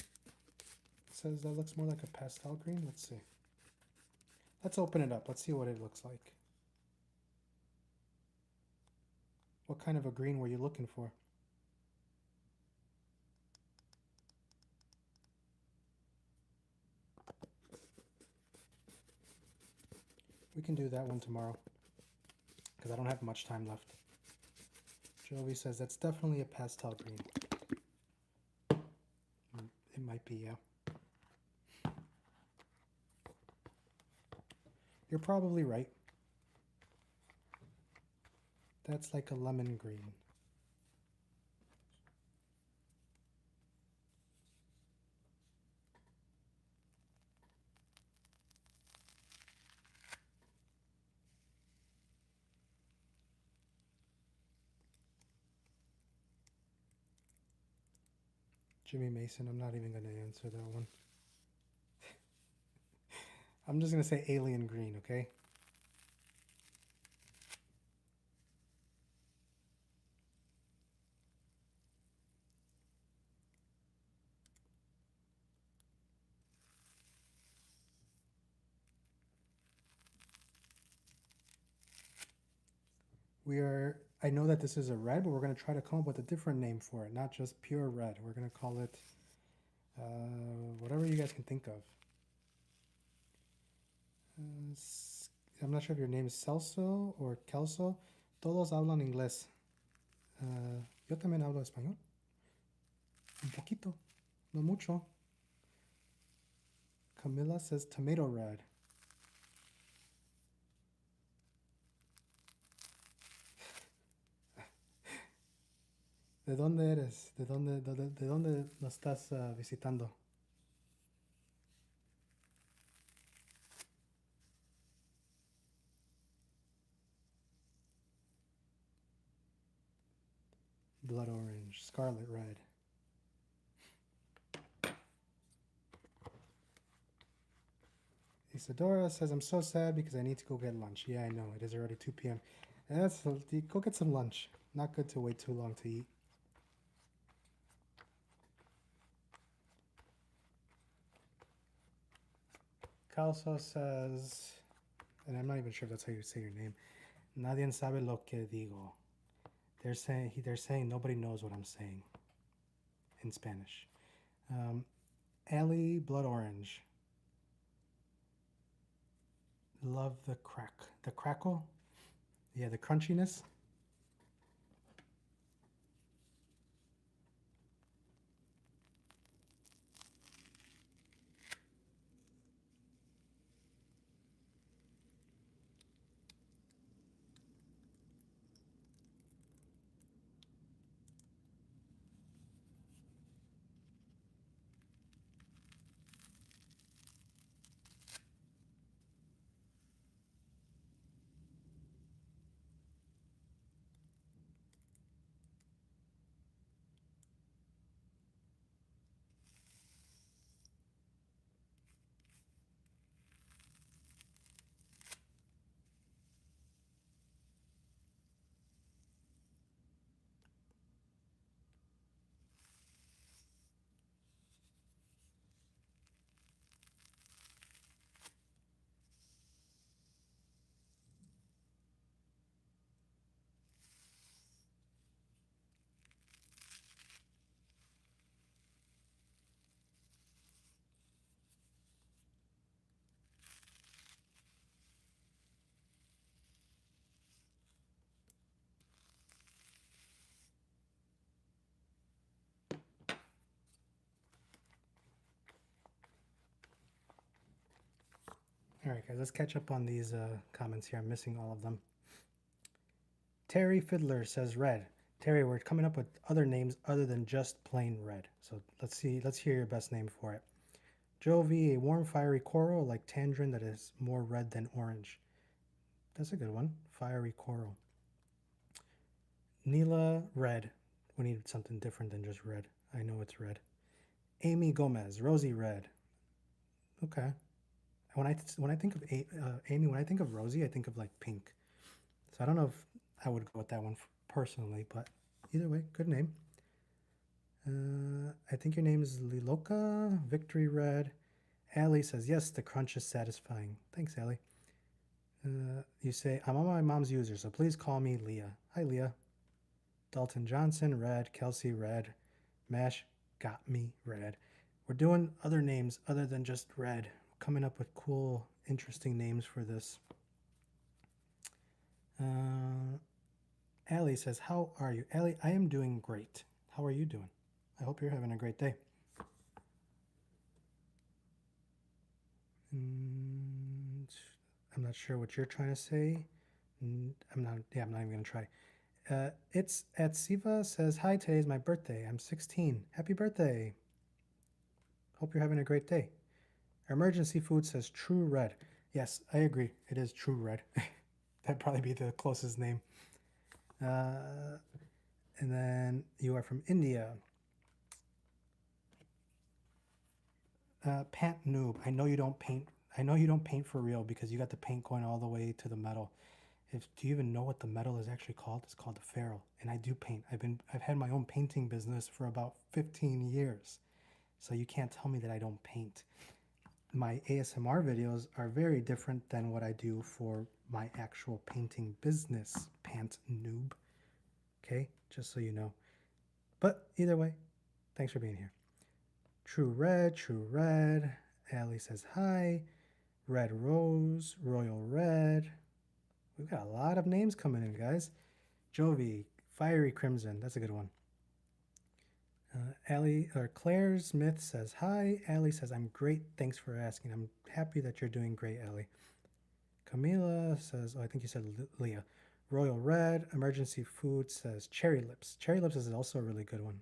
says that looks more like a pastel green. Let's see. Let's open it up. Let's see what it looks like. What kind of a green were you looking for? We can do that one tomorrow because I don't have much time left. Jovi says that's definitely a pastel green. It might be, yeah. You're probably right. That's like a lemon green. Jimmy Mason, I'm not even going to answer that one. I'm just going to say alien green, okay? I know that this is a red, but we're going to try to come up with a different name for it, not just pure red. We're going to call it whatever you guys can think of. I'm not sure if your name is Celso or Kelso. Todos hablan inglés. Yo también hablo español. Un poquito, no mucho. Camila says tomato red. ¿De dónde eres? ¿De dónde nos estás visitando? Blood orange, scarlet red. Isadora says, I'm so sad because I need to go get lunch. Yeah, I know. It is already 2 p.m. And go get some lunch. Not good to wait too long to eat. Calso says, and I'm not even sure if that's how you say your name. Nadie sabe lo que digo. They're saying nobody knows what I'm saying in Spanish. Ellie Blood Orange. Love the crackle. Yeah, the crunchiness. All right, guys, let's catch up on these comments here. I'm missing all of them. Terry Fiddler says red. Terry, we're coming up with other names other than just plain red. So let's hear your best name for it. Joe V, a warm, fiery coral like tangerine that is more red than orange. That's a good one. Fiery coral. Neela, red. We need something different than just red. I know it's red. Amy Gomez, rosy red. Okay. When I think of Amy, when I think of Rosie, I think of like pink. So I don't know if I would go with that one personally, but either way, good name. I think your name is Liloka. Victory Red. Allie says, yes, the crunch is satisfying. Thanks, Allie. You say, I'm on my mom's user, so please call me Leah. Hi, Leah. Dalton Johnson, Red. Kelsey, Red. Mash, got me, Red. We're doing other names other than just Red. Coming up with cool, interesting names for this. Allie says, how are you? Allie, I am doing great. How are you doing? I hope you're having a great day. I'm not sure what you're trying to say. I'm not even going to try. It's at Siva says, hi, today's my birthday. I'm 16. Happy birthday. Hope you're having a great day. Emergency Food says, True Red. Yes, I agree. It is True Red. That'd probably be the closest name. And then you are from India. Pant Noob. I know you don't paint. I know you don't paint for real because you got the paint going all the way to the metal. Do you even know what the metal is actually called? It's called the ferrule, and I do paint. I've had my own painting business for about 15 years, so you can't tell me that I don't paint. My ASMR videos are very different than what I do for my actual painting business, Pant Noob. Okay, just so you know. But either way, thanks for being here. True Red, True Red. Allie says hi. Red Rose, Royal Red. We've got a lot of names coming in, guys. Jovi, Fiery Crimson. That's a good one. Claire Smith says hi. Allie says, I'm great. Thanks for asking. I'm happy that you're doing great, Allie. Camila says, I think you said Leah. Royal Red. Emergency Food says Cherry Lips. Cherry Lips is also a really good one.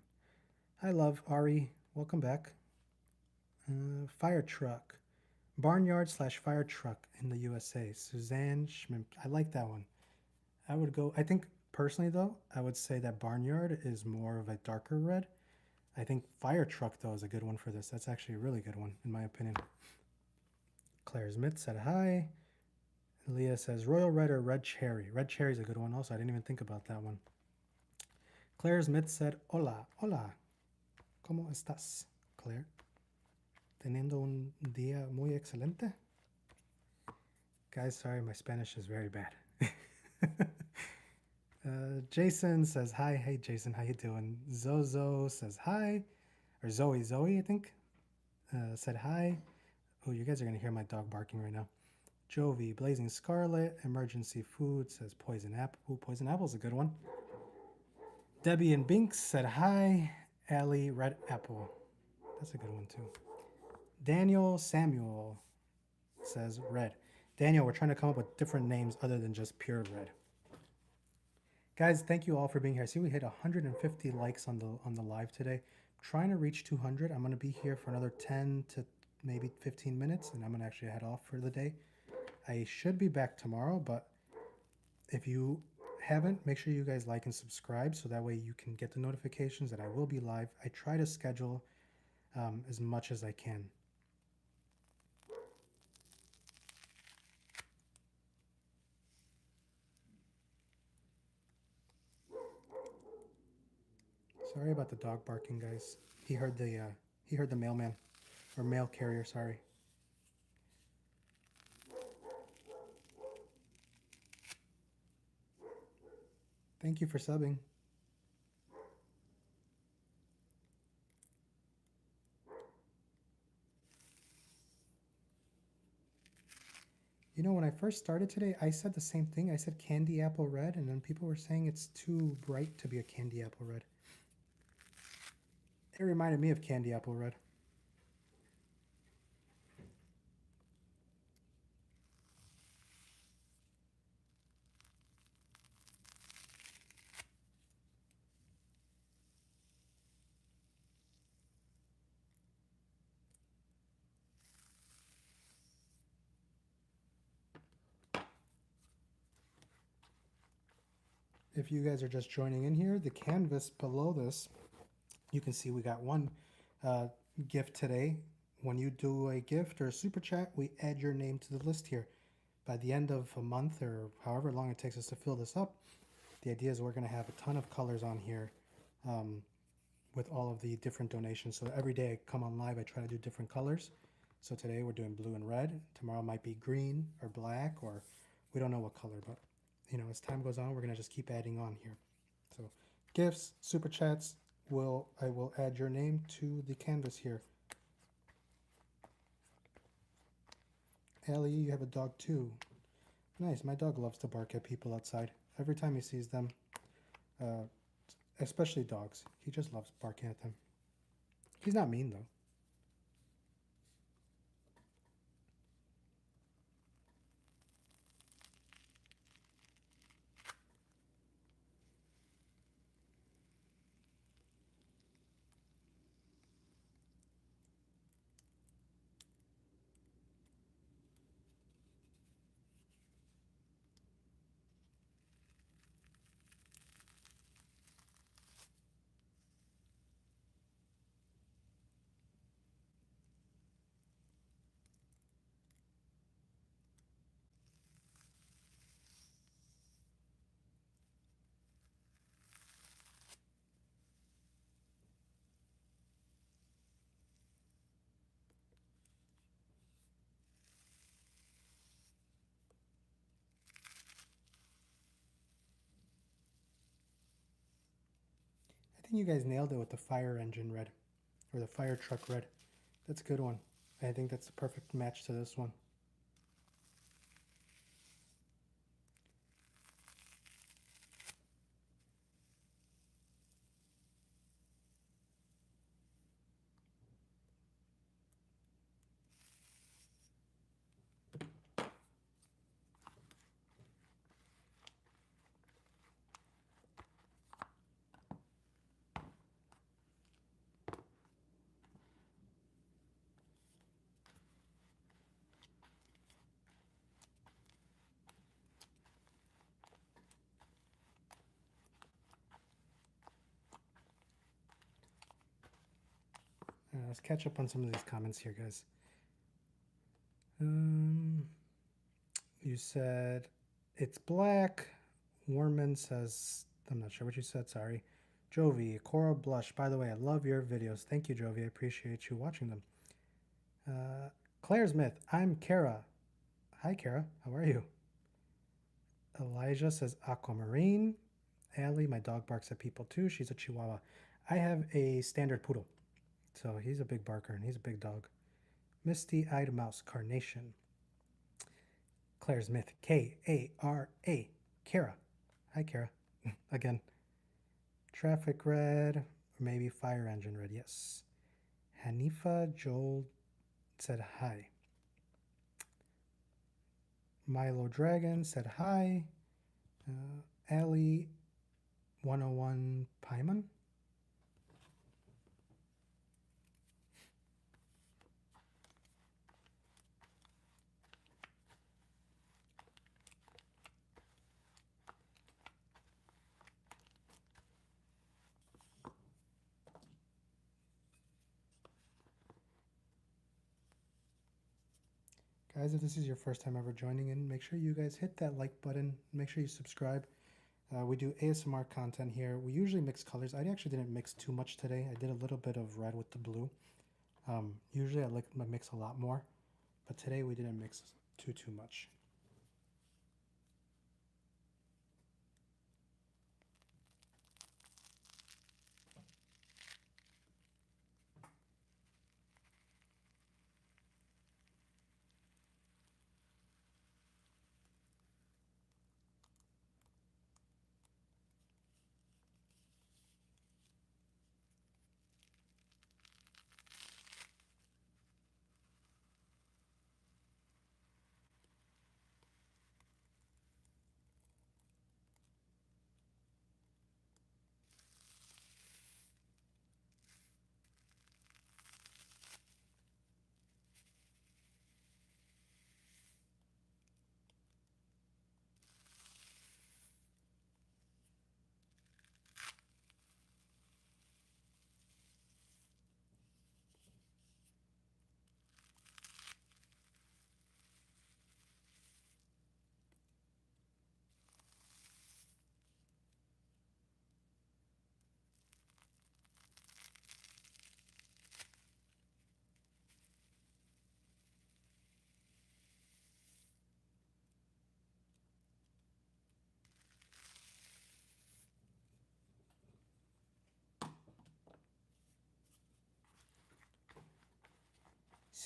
Hi, love. Ari, welcome back. Fire Truck. Barnyard / fire truck in the USA. Suzanne Schmimp. I like that one. I would go, I think personally though, I would say that Barnyard is more of a darker red. I think Fire Truck though is a good one for this. That's actually a really good one in my opinion. Claire Smith said hi. Leah says Royal Red or Red Cherry. Red Cherry is a good one also. I didn't even think about that one. Claire Smith said hola, hola. ¿Cómo estás, Claire? Teniendo un día muy excelente? Guys, sorry, my Spanish is very bad. Jason says hi. Hey, Jason, how you doing? Zozo says hi. Or Zoe, I think, said hi. Oh, you guys are going to hear my dog barking right now. Jovi, Blazing Scarlet, Emergency Food says Poison Apple. Ooh, Poison Apple's a good one. Debbie and Binks said hi. Allie, Red Apple. That's a good one too. Daniel Samuel says red. Daniel, we're trying to come up with different names other than just pure red. Guys, thank you all for being here. I see we hit 150 likes on the live today. I'm trying to reach 200. I'm going to be here for another 10 to maybe 15 minutes, and I'm going to actually head off for the day. I should be back tomorrow, but if you haven't, make sure you guys like and subscribe so that way you can get the notifications that I will be live. I try to schedule as much as I can. Sorry about the dog barking, guys. He heard the mailman or mail carrier, sorry. Thank you for subbing. You know, when I first started today, I said the same thing. I said candy apple red, and then people were saying it's too bright to be a candy apple red. It reminded me of candy apple red. If you guys are just joining in here, the canvas below this, you can see we got one gift today. When you do a gift or a super chat, we add your name to the list here. By the end of a month or however long it takes us to fill this up, the idea is we're going to have a ton of colors on here with all of the different donations. So every day I come on live, I try to do different colors. So today we're doing blue and red. Tomorrow might be green or black, or we don't know what color, but you know, as time goes on, we're gonna just keep adding on here. So gifts, super chats, I will add your name to the canvas here. Allie, you have a dog too. Nice. My dog loves to bark at people outside. Every time he sees them, uh, especially dogs, he just loves barking at them. He's not mean though. I think you guys nailed it with the fire engine red, or the fire truck red. That's a good one. I think that's the perfect match to this one. Let's catch up on some of these comments here, guys. You said it's black. Warman says, I'm not sure what you said, sorry. Jovi, Cora Blush. By the way, I love your videos. Thank you, Jovi. I appreciate you watching them. Claire's Myth. I'm Kara. Hi, Kara. How are you? Elijah says aquamarine. Allie, my dog barks at people too. She's a Chihuahua. I have a standard poodle. So he's a big barker and he's a big dog. Misty-eyed mouse, carnation. Claire's Myth, K-A-R-A, Kara. Hi, Kara. Again. Traffic red, or maybe fire engine red, yes. Hanifa Joel said hi. Milo Dragon said hi. Ali 101 Paimon. Guys, if this is your first time ever joining in, make sure you guys hit that like button. Make sure you subscribe. We do ASMR content here. We usually mix colors. I actually didn't mix too much today. I did a little bit of red with the blue. Usually I like to mix a lot more, but today we didn't mix too much.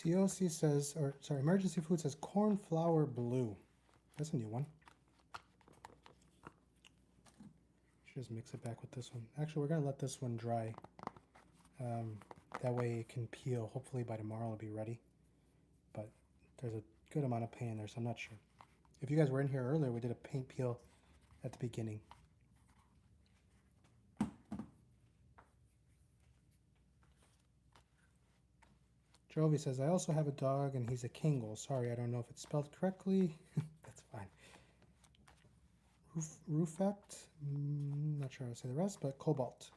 COC says, or sorry, Emergency Food says cornflower blue. That's a new one. Should just mix it back with this one. Actually, we're gonna let this one dry. That way it can peel. Hopefully by tomorrow it'll be ready. But there's a good amount of paint in there, so I'm not sure. If you guys were in here earlier, we did a paint peel at the beginning. Jovi says, I also have a dog and he's a Kangol. Sorry, I don't know if it's spelled correctly. That's fine. Roofect, not sure how to say the rest, but Cobalt.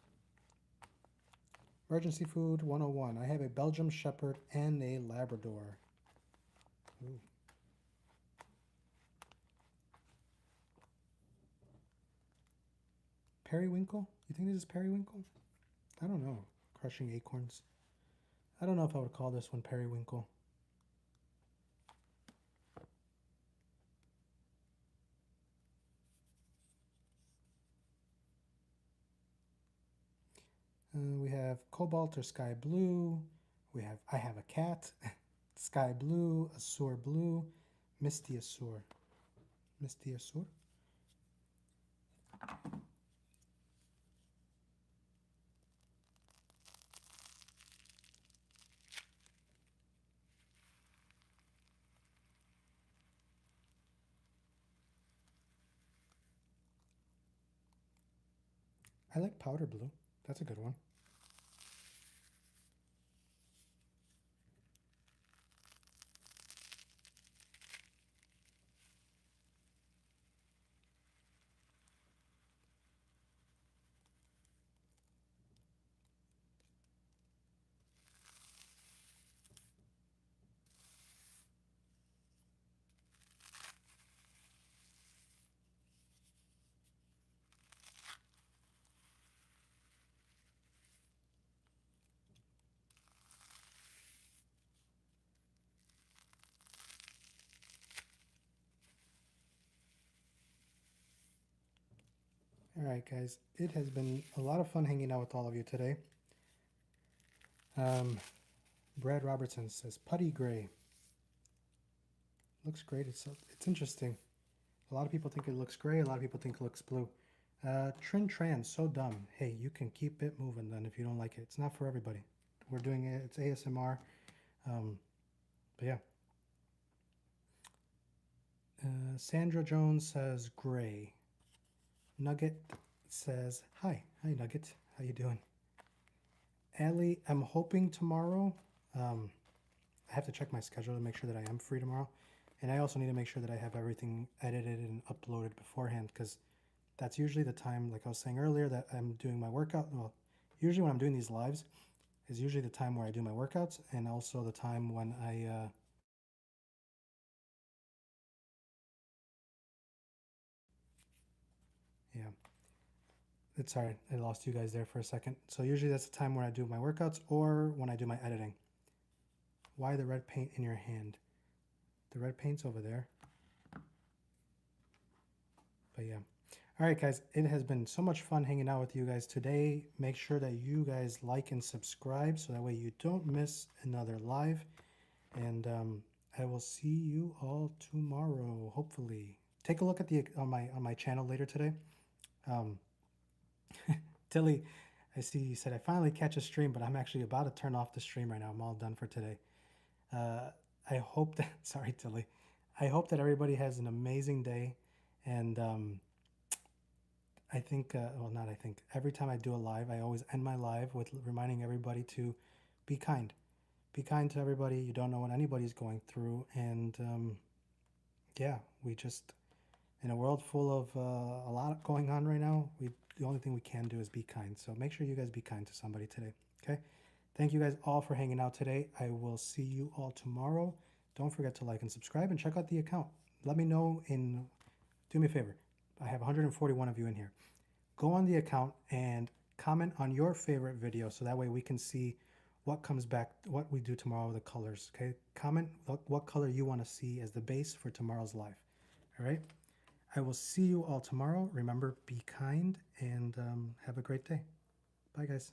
Emergency Food 101. I have a Belgian Shepherd and a Labrador. Ooh. Periwinkle? You think this is periwinkle? I don't know. Crushing acorns. I don't know if I would call this one periwinkle. We have cobalt or sky blue. We have I have a cat, sky blue, azure blue, misty azure. Misty azure. I like powder blue. That's a good one. All right, guys, it has been a lot of fun hanging out with all of you today. Brad Robertson says putty gray. Looks great. It's interesting. A lot of people think it looks gray. A lot of people think it looks blue. Trin Tran, so dumb. Hey, you can keep it moving then if you don't like it. It's not for everybody. We're doing it. It's ASMR. But yeah. Sandra Jones says gray. Nugget says hi. Hi, Nugget. How you doing? Allie, I'm hoping tomorrow. I have to check my schedule to make sure that I am free tomorrow. And I also need to make sure that I have everything edited and uploaded beforehand, because that's usually the time, like I was saying earlier, that I'm doing my workout. Well, usually when I'm doing these lives is usually the time where I do my workouts, and also the time when I yeah. It's sorry, I lost you guys there for a second. So usually that's the time where I do my workouts or when I do my editing. Why the red paint in your hand? The red paint's over there. But yeah. All right, guys, it has been so much fun hanging out with you guys today. Make sure that you guys like and subscribe so that way you don't miss another live. And I will see you all tomorrow, hopefully. Take a look at the on my channel later today. Tilly, I see you said I finally catch a stream, but I'm actually about to turn off the stream right now. I'm all done for today. I hope that sorry, Tilly. I hope that everybody has an amazing day, and I think well, not I think. Every time I do a live, I always end my live with reminding everybody to be kind. Be kind to everybody. You don't know what anybody's going through, and yeah, we just in a world full of a lot going on right now. The only thing we can do is be kind. So make sure you guys be kind to somebody today. Okay. Thank you guys all for hanging out today. I will see you all tomorrow. Don't forget to like and subscribe and check out the account. Let me know do me a favor. I have 141 of you in here. Go on the account and comment on your favorite video so that way we can see what comes back, what we do tomorrow, the colors. Okay. Comment what color you want to see as the base for tomorrow's live. All right. I will see you all tomorrow. Remember, be kind and have a great day. Bye, guys.